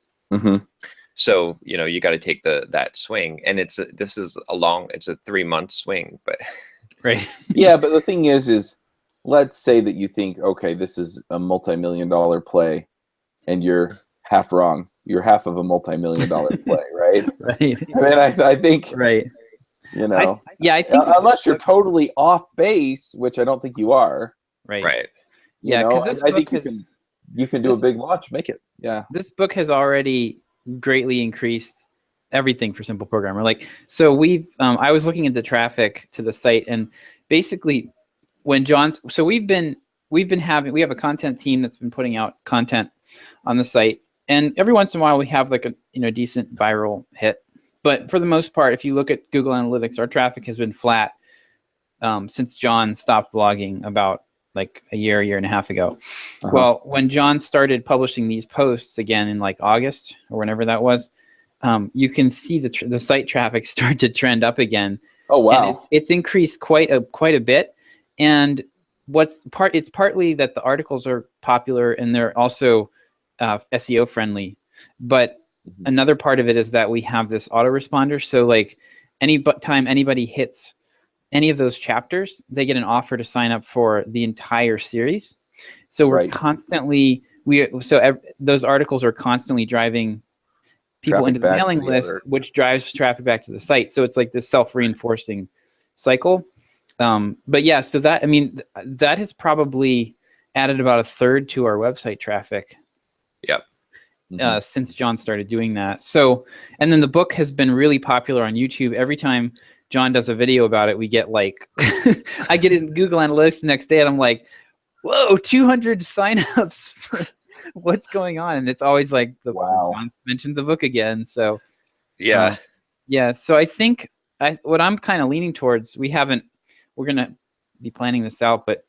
B: So, you know, you got to take that swing, and it's a 3-month swing, but
D: yeah. But the thing is let's say that you think, okay, this is a multi-million-dollar play, and you're half wrong. You're half of a multi-million-dollar play, right? I mean, I think, you know,
C: I think
D: unless you're totally off base, which I don't think you are,
C: yeah, because
D: I think you can do a big launch, make it. Yeah,
C: this book has already greatly increased everything for Simple Programmer. Like, so I was looking at the traffic to the site, and basically when we have a content team that's been putting out content on the site, and every once in a while we have like a decent viral hit. But for the most part, if you look at Google Analytics, our traffic has been flat since John stopped blogging about like a year and a half ago. Well, when John started publishing these posts again in like August or whenever that was, you can see the site traffic start to trend up again.
D: Oh wow!
C: And it's increased quite a bit. And it's partly that the articles are popular and they're also SEO friendly, but another part of it is that we have this autoresponder. So like time anybody hits any of those chapters, they get an offer to sign up for the entire series. So we're constantly those articles are constantly driving people into the mailing list, which drives traffic back to the site. So it's like this self-reinforcing cycle. But yeah, so that, I mean, that has probably added about 1/3 to our website traffic. Since John started doing that. So, and then the book has been really popular on YouTube. Every time John does a video about it, we get like, I get in Google Analytics the next day and I'm like, whoa, 200 signups. What's going on? And it's always like, John mentioned the book again. So so I think what I'm kind of leaning towards, we're going to be planning this out, but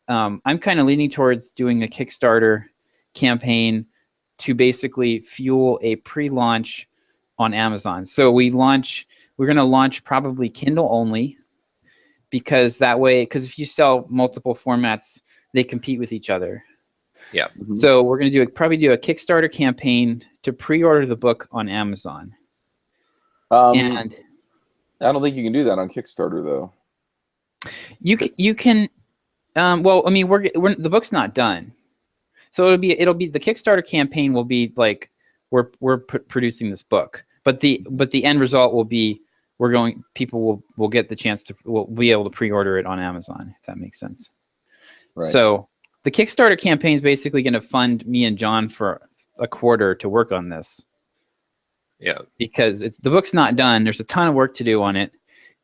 C: I'm kind of leaning towards doing a Kickstarter campaign to basically fuel a pre-launch on Amazon. So we're going to launch probably Kindle only, because if you sell multiple formats, they compete with each other.
B: Yeah.
C: So we're going to probably do a Kickstarter campaign to pre-order the book on Amazon. And
D: I don't think you can do that on Kickstarter though.
C: You can. Well, I mean, the book's not done. So it'll be the Kickstarter campaign will be like we're producing this book, but the end result will be people will get the chance will be able to pre-order it on Amazon, if that makes sense. Right. So the Kickstarter campaign is basically going to fund me and John for a quarter to work on this.
B: Yeah.
C: Because the book's not done. There's a ton of work to do on it,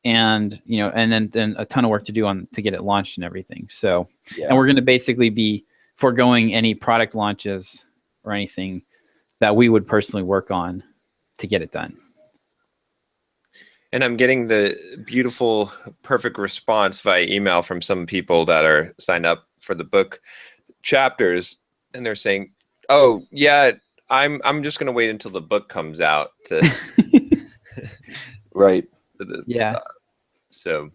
C: and and then a ton of work to do to get it launched and everything. So and we're going to basically be foregoing any product launches or anything that we would personally work on to get it done.
B: And I'm getting the beautiful, perfect response via email from some people that are signed up for the book chapters, and they're saying, "Oh, yeah, I'm just gonna wait until the book comes out to."
D: Right.
C: Yeah.
B: So.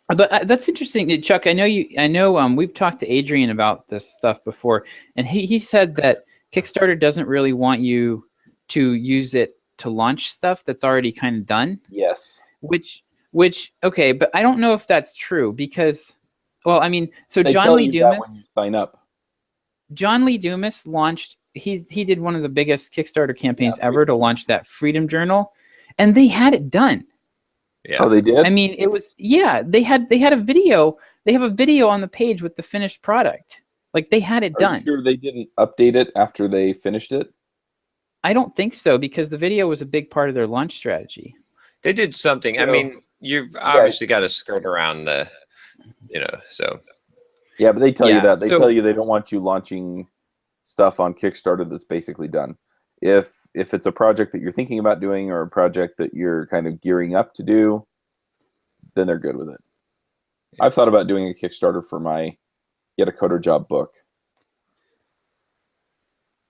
C: But that's interesting, Chuck. I know we've talked to Adrian about this stuff before, and he said that Kickstarter doesn't really want you to use it to launch stuff that's already kind of done.
D: Yes.
C: Which okay, but I don't know if that's true because, well, I mean, so
D: They
C: John
D: tell
C: Lee
D: you that when you
C: Dumas.
D: sign up.
C: John Lee Dumas launched. He did one of the biggest Kickstarter campaigns ever to launch that Freedom Journal, and they had it done.
B: Yeah.
D: Oh, they did?
C: I mean, it was, yeah, they had a video. They have a video on the page with the finished product. Like, they had it
D: Are you
C: done.
D: sure they didn't update it after they finished it?
C: I don't think so, because the video was a big part of their launch strategy.
B: They did something.
D: So,
B: I mean, you've obviously got to skirt around the, so.
D: Yeah, but they tell you that. They
C: so-
D: tell you they don't want you launching stuff on Kickstarter that's basically done. If it's a project that you're thinking about doing or a project that you're kind of gearing up to do, then they're good with it.
B: Yeah.
D: I've thought about doing a Kickstarter for my Get a Coder Job book.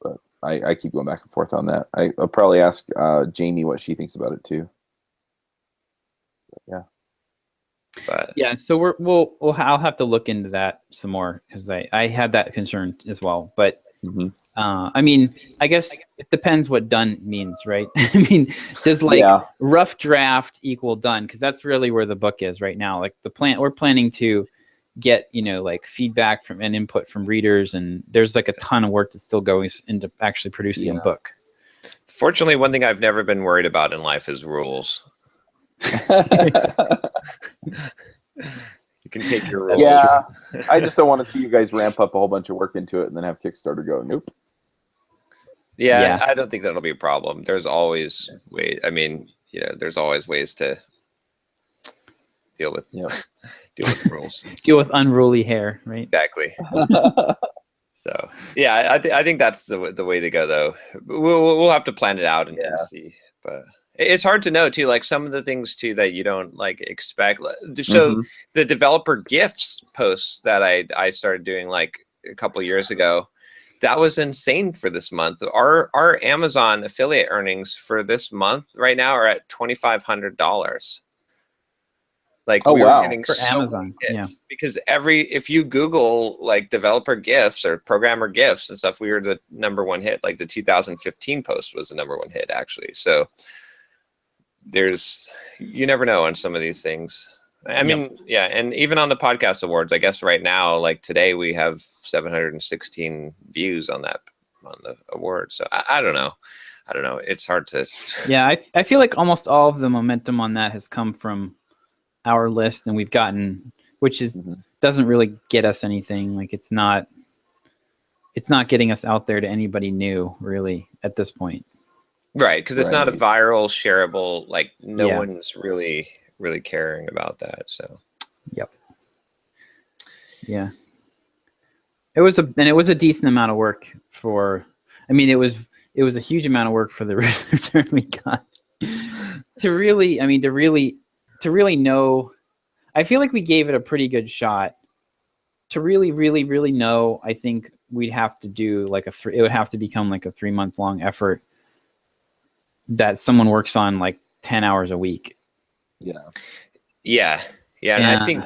D: But I keep going back and forth on that. I'll probably ask Jamie what she thinks about it too. But yeah.
B: But
C: Yeah, so I'll have to look into that some more, because I had that concern as well. But I mean, I guess it depends what done means, right? I mean, does rough draft equal done? Because that's really where the book is right now. Like we're planning to get like feedback from and input from readers, and there's like a ton of work that still goes into actually producing a book.
B: Fortunately, one thing I've never been worried about in life is rules. You can take your rules.
D: Yeah, I just don't want to see you guys ramp up a whole bunch of work into it and then have Kickstarter go, nope.
B: Yeah, I don't think that'll be a problem. There's always ways. I mean, there's always ways to deal with rules.
C: Deal with unruly hair, right?
B: Exactly. So yeah, I think that's the way to go, though. We'll have to plan it out and see, but. It's hard to know too, like some of the things too that you don't like expect. So the developer gifts posts that I started doing like a couple of years ago, that was insane for this month. Our Amazon affiliate earnings for this month right now are at $2,500. Like we were getting
C: for
B: so
C: Amazon,
B: because if you Google like developer gifts or programmer gifts and stuff, we were the #1 hit. Like the 2015 post was the #1 hit actually. So. You never know on some of these things. I mean, and even on the podcast awards, I guess right now, like today, we have 716 views on the award. So I don't know. It's hard to. Yeah,
C: I feel like almost all of the momentum on that has come from our list, and we've gotten, which is doesn't really get us anything. Like it's not getting us out there to anybody new, really, at this point.
B: Right, because it's not a viral, shareable, like no one's really caring about that. So,
C: yep. Yeah. It was a decent amount of work for. I mean, it was a huge amount of work for the return we got. to really know. I feel like we gave it a pretty good shot. To really, really, really know, I think we'd have to do like it would have to become like a 3-month-long effort. That someone works on like 10 hours a week.
B: Yeah. And I think,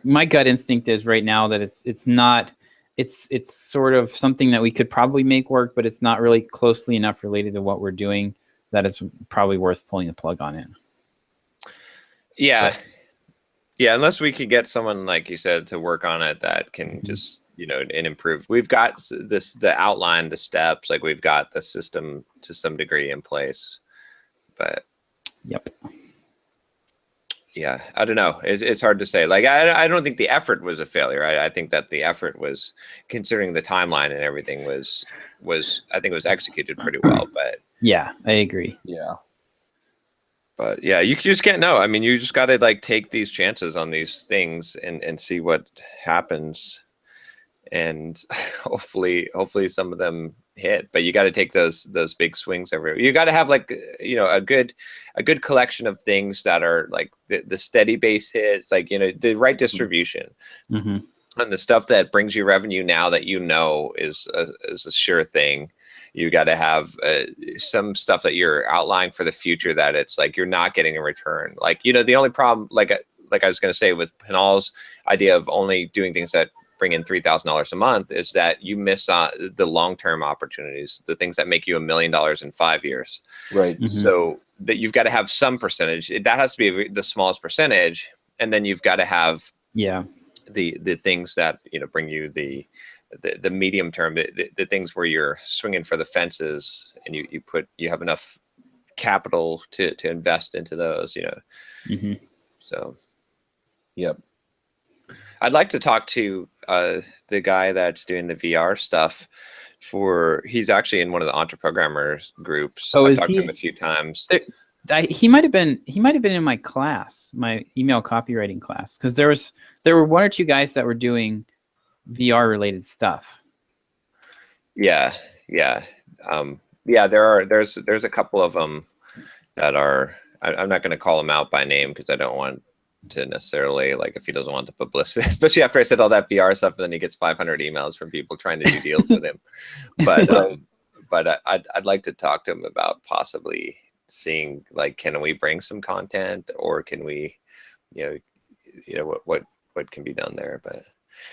C: my gut instinct is right now that it's sort of something that we could probably make work, but it's not really closely enough related to what we're doing that it's probably worth pulling the plug on it.
B: Yeah. Yeah. Unless we could get someone, like you said, to work on it that can just, and improve. We've got the outline, the steps, like we've got the system to some degree in place, but yeah, I don't know. It's hard to say. Like, I don't think the effort was a failure. I think that the effort was, considering the timeline and everything was I think it was executed pretty well, but
C: yeah, I agree.
D: Yeah.
B: But yeah, you just can't know. I mean, you just got to like take these chances on these things and see what happens. And hopefully some of them hit, but you got to take those big swings everywhere. You got to have like, you know, a good collection of things that are like the steady base hits, like, you know, the right distribution.
C: Mm-hmm.
B: And the stuff that brings you revenue now that you know is a sure thing. You got to have some stuff that you're outlining for the future that it's like you're not getting a return. Like, you know, the only problem, like I was going to say with Pinal's idea of only doing things that bring in $3,000 a month is that you miss the long-term opportunities, the things that make you $1 million in 5 years.
D: Right.
C: Mm-hmm.
B: So that you've got to have some percentage. That has to be the smallest percentage, and then you've got to have the things that, you know, bring you the medium term, the things where you're swinging for the fences, and you have enough capital to invest into those, you know.
C: Mm-hmm.
B: So,
D: yep.
B: I'd like to talk to the guy that's doing the VR stuff. He's actually in one of the Entre-Programmers groups.
C: Oh,
B: I've
C: is
B: talked
C: he?
B: to him a few times.
C: He might have been in my class, my email copywriting class, because there were one or two guys that were doing VR related stuff.
B: Yeah. There's a couple of them that are. I'm not going to call him out by name because I don't want to necessarily, like, if he doesn't want the publicity, especially after I said all that VR stuff, and then he gets 500 emails from people trying to do deals with him. But I'd like to talk to him about possibly seeing, like, can we bring some content, or can we, you know what can be done there. But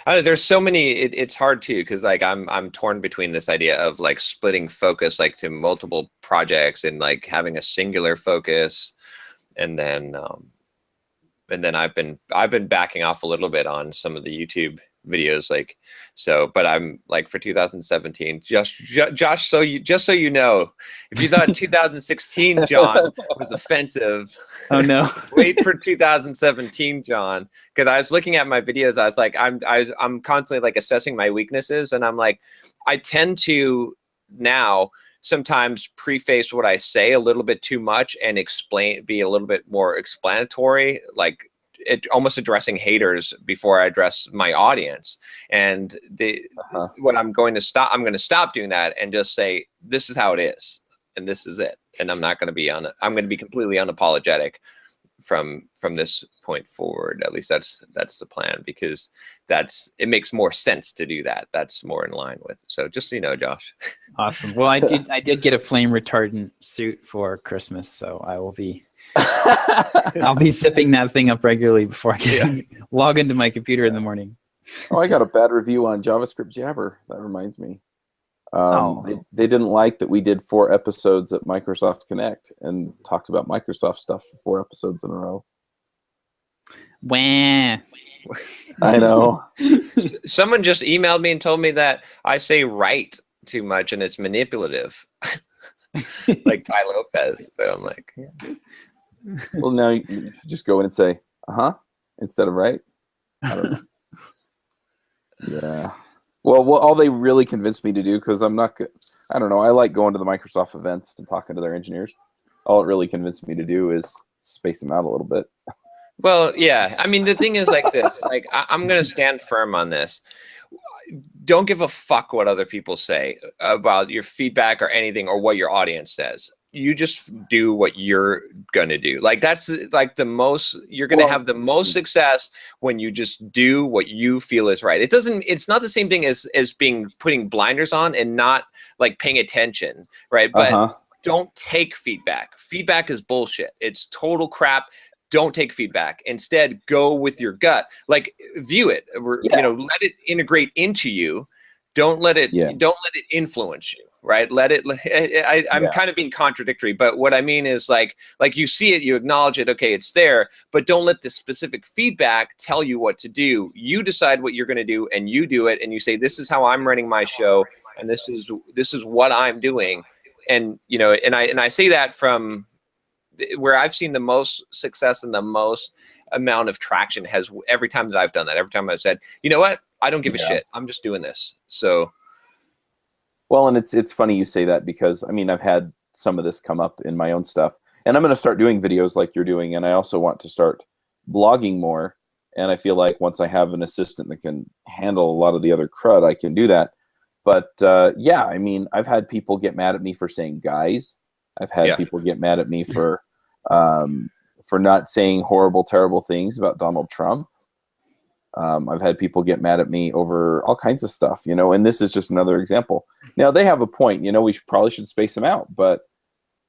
B: I don't know, there's so many. It's hard too, because like I'm torn between this idea of like splitting focus like to multiple projects and like having a singular focus, and then I've been backing off a little bit on some of the YouTube videos, like, so, but I'm like, for 2017, Josh, so you know, if you thought 2016 John was offensive,
C: oh no,
B: wait for 2017 John, because I was looking at my videos, I was like, I'm constantly like assessing my weaknesses, and I'm like, I tend to now sometimes preface what I say a little bit too much and be a little bit more explanatory, like almost addressing haters before I address my audience. And what I'm going to stop doing that and just say, this is how it is, and this is it. And I'm not going to be I'm going to be completely unapologetic from this point forward. At least that's the plan, because it makes more sense to do that. That's more in line with. So just so you know, Josh.
C: Awesome. Well, I did get a flame retardant suit for Christmas, so I will be I'll be zipping that thing up regularly before I can log into my computer in the morning.
D: Oh, I got a bad review on JavaScript Jabber. That reminds me. They didn't like that we did 4 episodes at Microsoft Connect and talked about Microsoft stuff for 4 episodes in a row.
C: Wah.
D: I know.
B: Someone just emailed me and told me that I say right too much and it's manipulative, like Ty Lopez. So I'm like,
D: well, now you just go in and say instead of right. I don't know. Yeah. Well, all they really convinced me to do, because I'm not good. I don't know. I like going to the Microsoft events and talking to their engineers. All it really convinced me to do is space them out a little bit.
B: Well, yeah. I mean, the thing is like this. Like, I'm going to stand firm on this. Don't give a fuck what other people say about your feedback or anything, or what your audience says. You just do what you're going to do. Like, that's like you're going to have the most success when you just do what you feel is right. It's not the same thing as putting blinders on and not like paying attention. Right. But don't take feedback. Feedback is bullshit. It's total crap. Don't take feedback. Instead, go with your gut. Like, view it, you know, let it integrate into you. Don't let it influence you. Right. I'm kind of being contradictory, but what I mean is like you see it, you acknowledge it. Okay, it's there, but don't let the specific feedback tell you what to do. You decide what you're going to do, and you do it. And you say, this is how I'm running my show, and this is what I'm doing. And, you know, and I say that from where I've seen the most success and the most amount of traction has every time that I've done that. Every time I've said, you know what, I don't give a shit. I'm just doing this. So.
D: Well, and it's funny you say that, because I mean, I've had some of this come up in my own stuff, and I'm going to start doing videos like you're doing, and I also want to start blogging more. And I feel like once I have an assistant that can handle a lot of the other crud, I can do that. But yeah, I mean, I've had people get mad at me for saying guys. I've had people get mad at me for not saying horrible, terrible things about Donald Trump. I've had people get mad at me over all kinds of stuff, you know, and this is just another example. Now, they have a point, you know, we probably should space them out, but,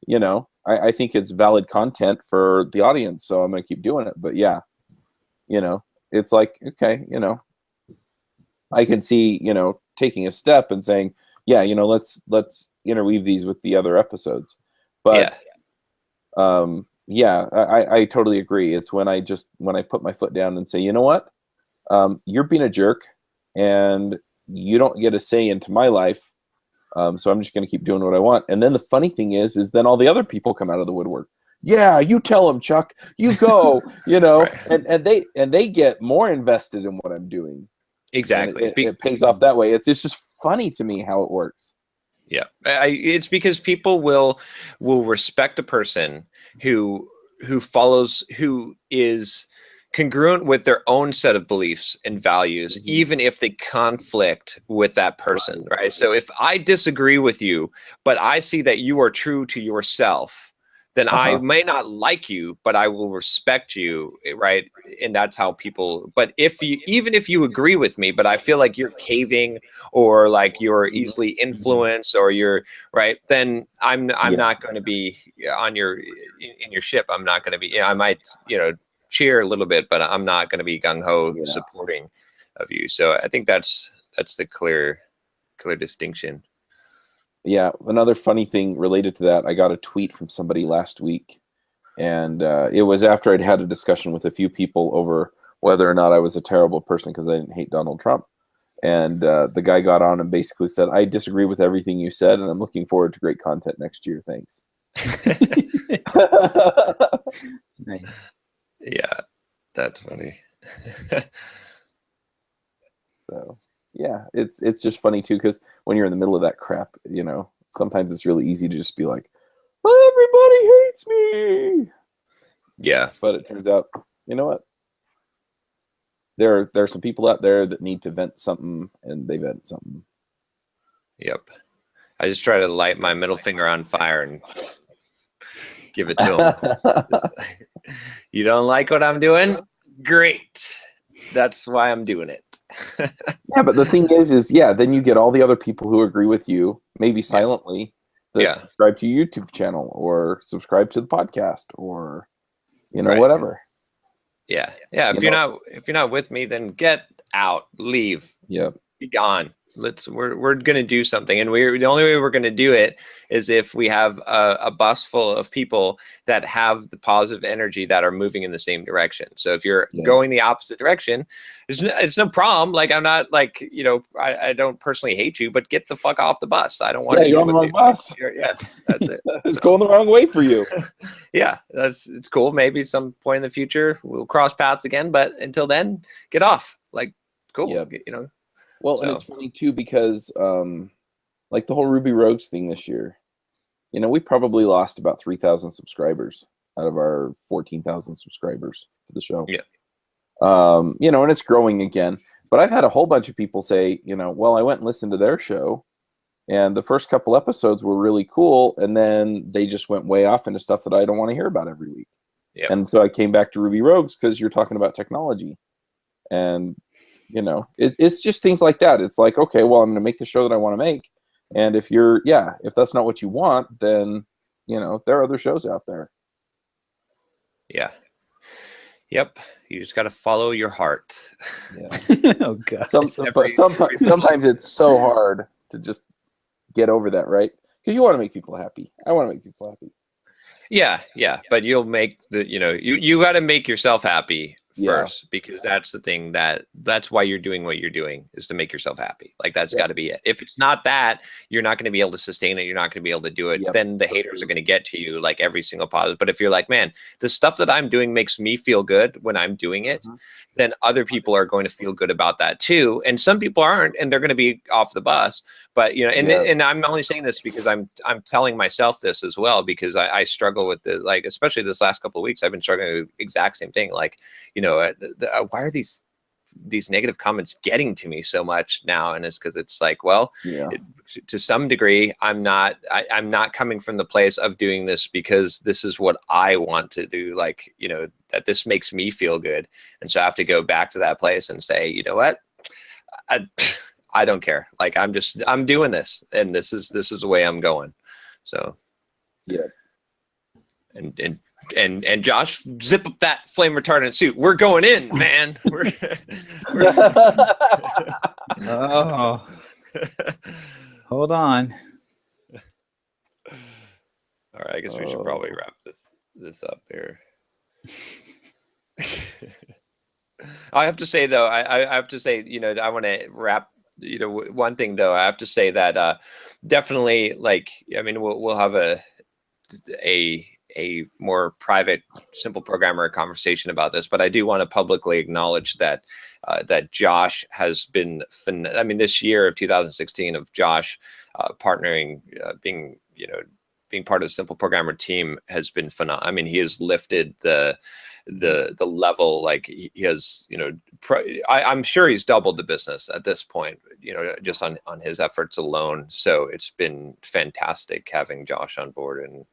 D: you know, I think it's valid content for the audience, so I'm going to keep doing it. But yeah, you know, it's like, okay, you know, I can see, you know, taking a step and saying, yeah, you know, let's interweave these with the other episodes. But yeah, I totally agree. It's when I put my foot down and say, you know what, you're being a jerk and you don't get a say into my life. So I'm just going to keep doing what I want. And then the funny thing is then all the other people come out of the woodwork. Yeah, you tell them, Chuck, you go, you know, and they get more invested in what I'm doing.
B: Exactly.
D: It pays off that way. It's just funny to me how it works.
B: Yeah, it's because people will respect a person who is congruent with their own set of beliefs and values, even if they conflict with that person, right? So if I disagree with you, but I see that you are true to yourself, then I may not like you, but I will respect you, right? And that's how people, but even if you agree with me, but I feel like you're caving or like you're easily influenced or you're right, then I'm not going to be on in your ship. I'm not going to be, I might, you know, cheer a little bit, but I'm not going to be gung-ho supporting of you. So I think that's the clear distinction.
D: Yeah, another funny thing related to that, I got a tweet from somebody last week, and it was after I'd had a discussion with a few people over whether or not I was a terrible person because I didn't hate Donald Trump. And the guy got on and basically said, I disagree with everything you said, and I'm looking forward to great content next year. Thanks.
C: Nice.
B: Yeah, that's funny.
D: So... yeah, it's just funny too, because when you're in the middle of that crap, you know, sometimes it's really easy to just be like, everybody hates me.
B: Yeah,
D: but it turns out, you know what? There are some people out there that need to vent something, and they vent something.
B: Yep. I just try to light my middle finger on fire and give it to them. You don't like what I'm doing? Great. That's why I'm doing it.
D: Yeah, but the thing is then you get all the other people who agree with you, maybe silently, that subscribe to your YouTube channel or subscribe to the podcast or, you know, whatever.
B: Yeah. If you're not with me, then get out, leave.
D: Yep.
B: Be gone. We're gonna do something, and the only way we're gonna do it is if we have a bus full of people that have the positive energy that are moving in the same direction. So if you're going the opposite direction, it's no problem. Like, I'm not like, you know, I don't personally hate you, but get the fuck off the bus. I don't want to.
D: You're on the wrong bus.
B: That's it.
D: It's going the wrong way for you.
B: Yeah, it's cool. Maybe some point in the future we'll cross paths again, but until then, get off. Like, cool.
D: Yeah.
B: You know.
D: Well, and it's funny too because, like the whole Ruby Rogues thing this year, you know, we probably lost about 3,000 subscribers out of our 14,000 subscribers to the show.
B: Yeah.
D: You know, and it's growing again. But I've had a whole bunch of people say, you know, well, I went and listened to their show, and the first couple episodes were really cool, and then they just went way off into stuff that I don't want to hear about every week.
B: Yeah.
D: And so I came back to Ruby Rogues because you're talking about technology, and you know, it's just things like that. It's like, okay, well, I'm going to make the show that I want to make. And if if that's not what you want, then, you know, there are other shows out there.
B: Yeah. Yep. You just got to follow your heart.
D: Yeah.
C: Oh, God.
D: But sometimes it's so hard to just get over that, right? Because you want to make people happy. I want to make people happy.
B: Yeah. But you'll make you got to make yourself happy first, because that's the thing that's why you're doing what you're doing, is to make yourself happy. Like, that's got to be it. If it's not that, you're not going to be able to sustain it. You're not going to be able to do it. Then the haters are going to get to you, like every single positive. But if you're like, man, the stuff that I'm doing makes me feel good when I'm doing it, then other people are going to feel good about that too. And some people aren't, and they're going to be off the bus. But, you know, and I'm only saying this because I'm telling myself this as well, because I struggle with the, like, especially this last couple of weeks, I've been struggling with the exact same thing. Like, you know, why are these these negative comments getting to me so much now, and it's because it's like, well, to some degree, I'm not coming from the place of doing this because this is what I want to do, like, you know, that this makes me feel good, and so I have to go back to that place and say, you know what, I don't care, like I'm doing this, and this is the way I'm going. So and Josh, zip up that flame retardant suit. We're going in, man.
C: Oh, hold on.
B: All right, I guess we should probably wrap this up here. I have to say though, I have to say, you know, I want to wrap. You know, one thing though, I have to say that definitely, like, I mean, we'll have a more private simple programmer conversation about this, but I do want to publicly acknowledge that that Josh has been I mean, this year of 2016 of Josh partnering, being part of the simple programmer team has been phenomenal. I mean, he has lifted the level, like he has, you know, I'm sure he's doubled the business at this point, you know, just on his efforts alone. So it's been fantastic having Josh on board and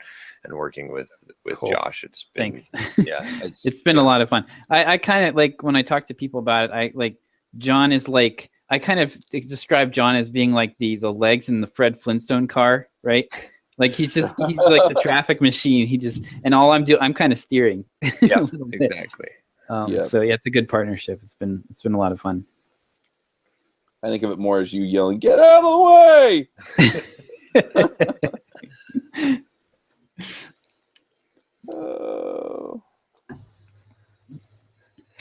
B: working with cool. Josh. It's been,
C: thanks.
B: Yeah,
C: it's been a lot of fun. I kind of like when I talk to people about it, John is like, I kind of describe John as being like the legs in the Fred Flintstone car, right? Like he's like the traffic machine. And all I'm doing, I'm kind of steering.
B: Yeah, exactly.
C: So yeah, it's a good partnership. It's been a lot of fun.
D: I think of it more as you yelling, "Get out of the way!"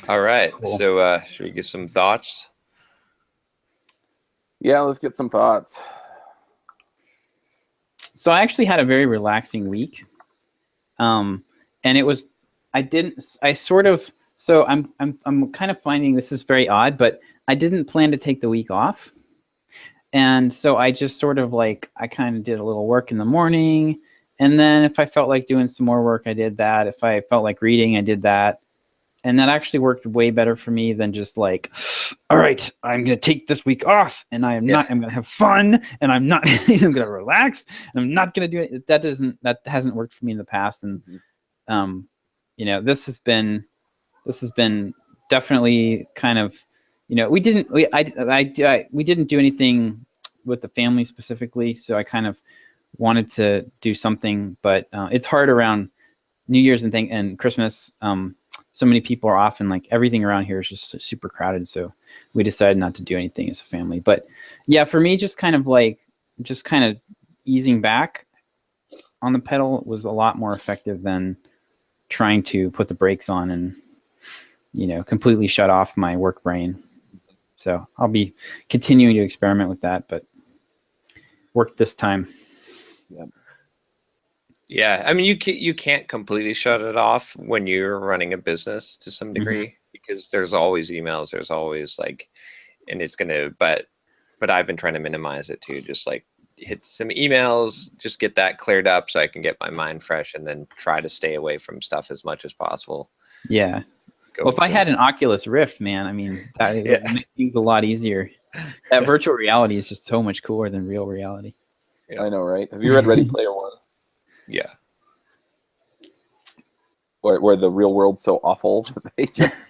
B: All right.
C: Cool.
B: So should we get some thoughts?
D: Yeah, let's get some thoughts.
C: So I actually had a very relaxing week. And it was, so I'm kind of finding this is very odd, but I didn't plan to take the week off. And so I just sort of like, I kind of did a little work in the morning. And then if I felt like doing some more work, I did that. If I felt like reading, I did that. And that actually worked way better for me than just like, all right, I'm going to take this week off and I'm going to have fun and I'm going to relax and I'm not going to do it. That hasn't worked for me in the past. And, you know, this has been definitely kind of, you know, we didn't do anything with the family specifically. So I kind of wanted to do something, but it's hard around New Year's and Christmas. So many people are off and like everything around here is just super crowded. So we decided not to do anything as a family. But yeah, for me, just kind of easing back on the pedal was a lot more effective than trying to put the brakes on and, you know, completely shut off my work brain. So I'll be continuing to experiment with that, but worked this time.
D: Yep.
B: Yeah, I mean, you can't completely shut it off when you're running a business to some degree, because there's always emails, there's always like, and it's gonna, but I've been trying to minimize it too, just like hit some emails, just get that cleared up so I can get my mind fresh, and then try to stay away from stuff as much as possible.
C: Yeah. Well, if I had an Oculus Rift, man, I mean, that would make things a lot easier. That virtual reality is just so much cooler than real reality.
D: Yeah. I know, right? Have you read Ready Player One?
B: Yeah.
D: Where the real world's so awful, they just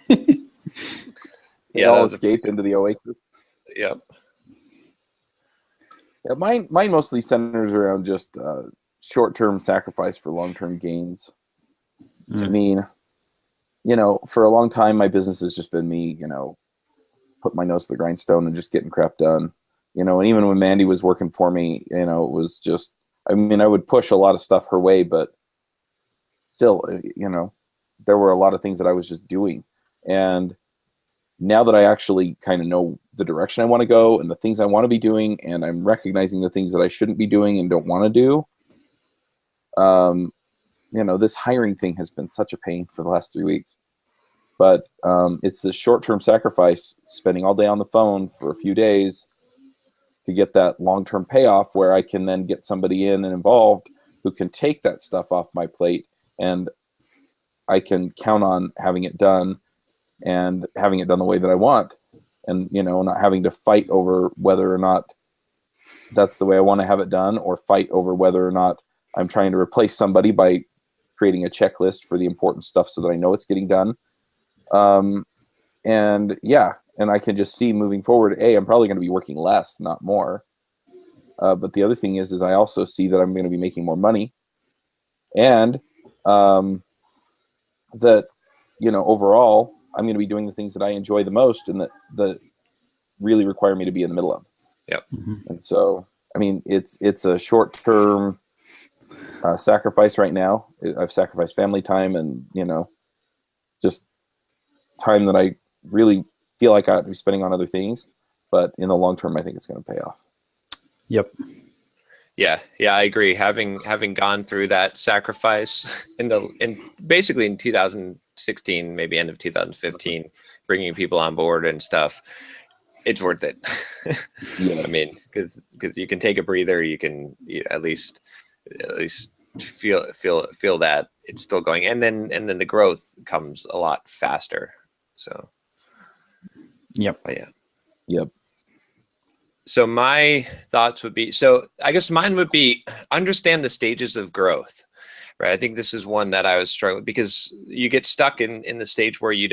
D: all escape into the oasis.
B: Yep.
D: Yeah, mine mostly centers around just short-term sacrifice for long-term gains. I mean, you know, for a long time, my business has just been me, you know, put my nose to the grindstone and just getting crap done. You know, and even when Mandy was working for me, you know, it was just, I mean, I would push a lot of stuff her way, but still, you know, there were a lot of things that I was just doing. And now that I actually kind of know the direction I want to go and the things I want to be doing, and I'm recognizing the things that I shouldn't be doing and don't want to do, you know, this hiring thing has been such a pain for the last 3 weeks. But it's this short-term sacrifice, spending all day on the phone for a few days to get that long-term payoff where I can then get somebody in and involved who can take that stuff off my plate, and I can count on having it done and having it done the way that I want, and not having to fight over whether or not that's the way I want to have it done, or fight over whether or not I'm trying to replace somebody by creating a checklist for the important stuff so that I know it's getting done. And I can just see moving forward, I'm probably going to be working less, not more. But the other thing is I also see that I'm going to be making more money, and that, overall, I'm going to be doing the things that I enjoy the most and that really require me to be in the middle of.
B: Yep.
D: And so, I mean, it's a short-term sacrifice right now. I've sacrificed family time and, just time that I really feel like I ought to be spending on other things. But in the long term, I think it's going to pay off.
C: Yep.
B: Yeah, I agree. Having gone through that sacrifice basically in 2016, maybe end of 2015, bringing people on board and stuff, it's worth it.
D: Yeah.
B: I mean, because you can take a breather, you can at least feel that it's still going, and then the growth comes a lot faster. So.
C: Yep.
B: But yeah.
D: Yep.
B: So my thoughts would be, I guess mine would be understand the stages of growth, right? I think this is one that I was struggling, because you get stuck in the stage where you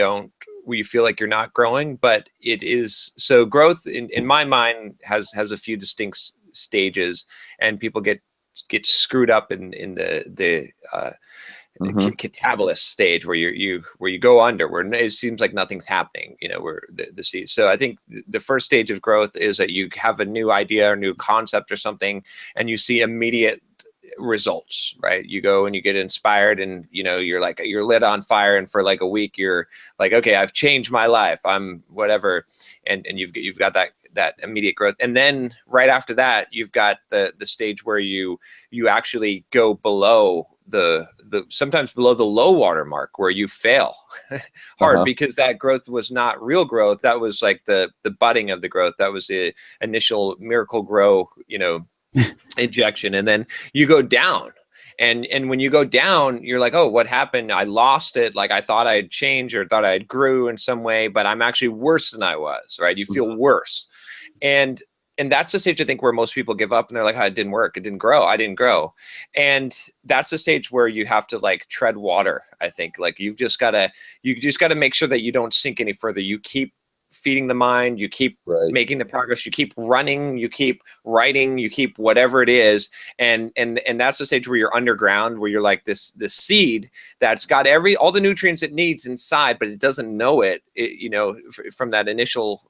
B: feel like you're not growing, but it is. So growth in my mind has a few distinct stages, and people get screwed up in the catabolist stage where you go under, where it seems like nothing's happening, where the seed. So I think the first stage of growth is that you have a new idea or new concept or something, and you see immediate results, right? You go and you get inspired, and you're lit on fire, and for like a week you're like, okay, I've changed my life, I'm whatever, and you've got that immediate growth. And then right after that, you've got the stage where you actually go below the sometimes below the low water mark, where you fail hard, because that growth was not real growth. That was like the budding of the growth. That was the initial miracle grow, injection. And then you go down, and when you go down, you're like, oh, what happened? I lost it. Like I thought I had changed or thought I had grew in some way, but I'm actually worse than I was, right? You feel worse. And that's the stage, I think, where most people give up, and they're like, oh, it didn't work. It didn't grow. I didn't grow. And that's the stage where you have to like tread water. I think like you just got to make sure that you don't sink any further. You keep feeding the mind, you keep making the progress, you keep running, you keep writing, you keep whatever it is. And that's the stage where you're underground, where you're like this seed that's got all the nutrients it needs inside, but it doesn't know it, from that initial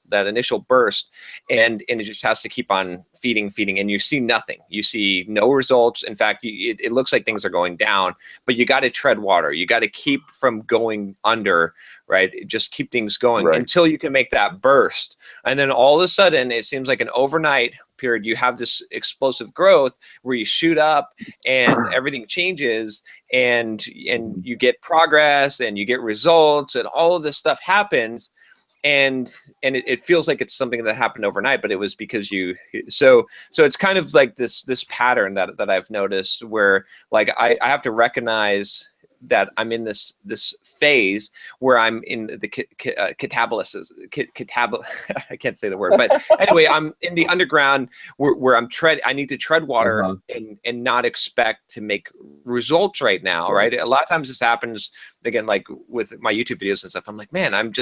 B: burst. And it just has to keep on feeding. And you see nothing, you see no results. In fact, it looks like things are going down, but you got to tread water. You got to keep from going under, right? Just keep things going until you can make that burst. And then all of a sudden, it seems like an overnight period, you have this explosive growth where you shoot up and everything changes, and you get progress and you get results, and all of this stuff happens. And it feels like it's something that happened overnight, but it was because so it's kind of like this pattern that I've noticed, where like I have to recognize that I'm in this phase where I'm in the catabolism. I can't say the word, but anyway, I'm in the underground where I need to tread water and not expect to make results right now, right? A lot of times this happens, again, like with my YouTube videos and stuff. I'm like, man, I'm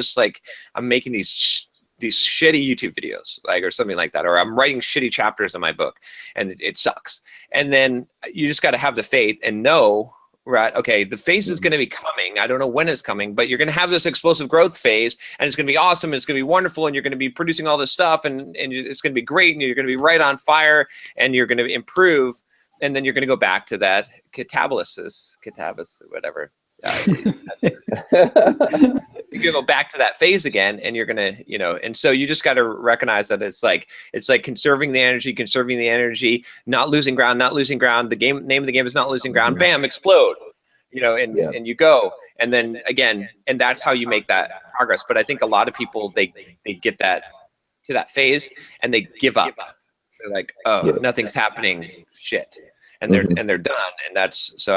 B: making these shitty YouTube videos, like, or something like that, or I'm writing shitty chapters in my book, and it sucks. And then you just got to have the faith and know, right, okay, the phase is going to be coming. I don't know when it's coming, but you're going to have this explosive growth phase, and it's going to be awesome, and it's going to be wonderful, and you're going to be producing all this stuff, and it's going to be great, and you're going to be right on fire, and you're going to improve, and then you're going to go back to that catabolis, whatever. You go back to that phase again, and you're gonna, and so you just got to recognize that it's like conserving the energy, not losing ground. The name of the game is not losing ground. Bam, explode, and you go, and then again, and that's how you make that progress. But I think a lot of people, they get to that phase and they give up. They're like, oh, nothing's happening, shit, and they're done. And that's so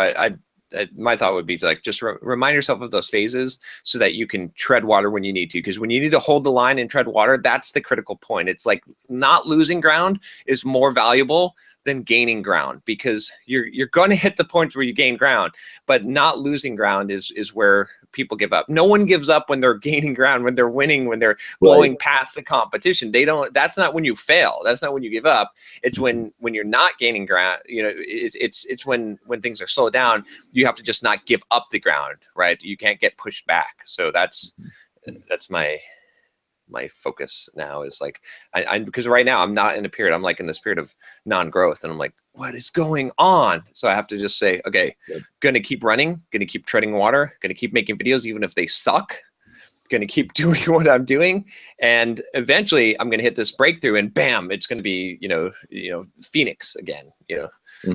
B: my thought would be to like just remind yourself of those phases so that you can tread water when you need to. Because when you need to hold the line and tread water, that's the critical point. It's like not losing ground is more valuable than gaining ground, because you're going to hit the point where you gain ground, but not losing ground is where people give up. No one gives up when they're gaining ground, when they're winning, when they're blowing past the competition. They don't. That's not when you fail. That's not when you give up. It's when you're not gaining ground. You know, it's when things are slowed down. You have to just not give up the ground, right? You can't get pushed back. So that's my focus now is like, I because right now I'm not in a period, I'm like in this period of non-growth, and I'm like, what is going on? So I have to just say, okay, gonna keep running, gonna keep treading water, gonna keep making videos even if they suck, gonna keep doing what I'm doing, and eventually I'm gonna hit this breakthrough, and bam, it's gonna be you know Phoenix again, you know.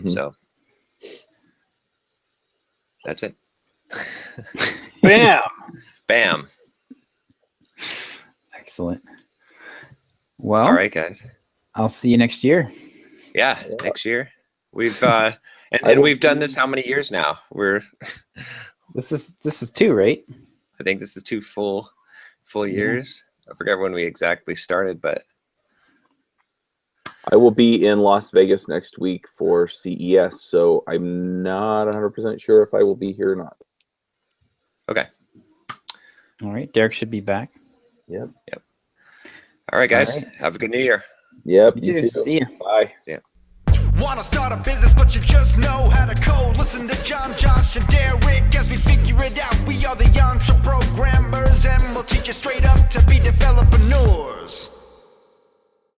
B: So that's it. Bam.
C: Excellent. Well,
B: all right, guys.
C: I'll see you next year.
B: Yeah, next year. We've and we've done this how many years now?
C: This is 2, right?
B: I think this is 2 full years. I forget when we exactly started, but
D: I will be in Las Vegas next week for CES, so I'm not 100% sure if I will be here or not.
B: Okay.
C: All right, Derek should be back.
D: Yep.
B: All right, guys. All right. Have a good New Year.
D: Yep.
C: You too. See ya.
D: Bye.
B: Yeah.
E: Wanna start a business, but you just know how to code. Listen to John, Josh, and Derek as we figure it out. We are the Entre Programmers, and we'll teach you straight up.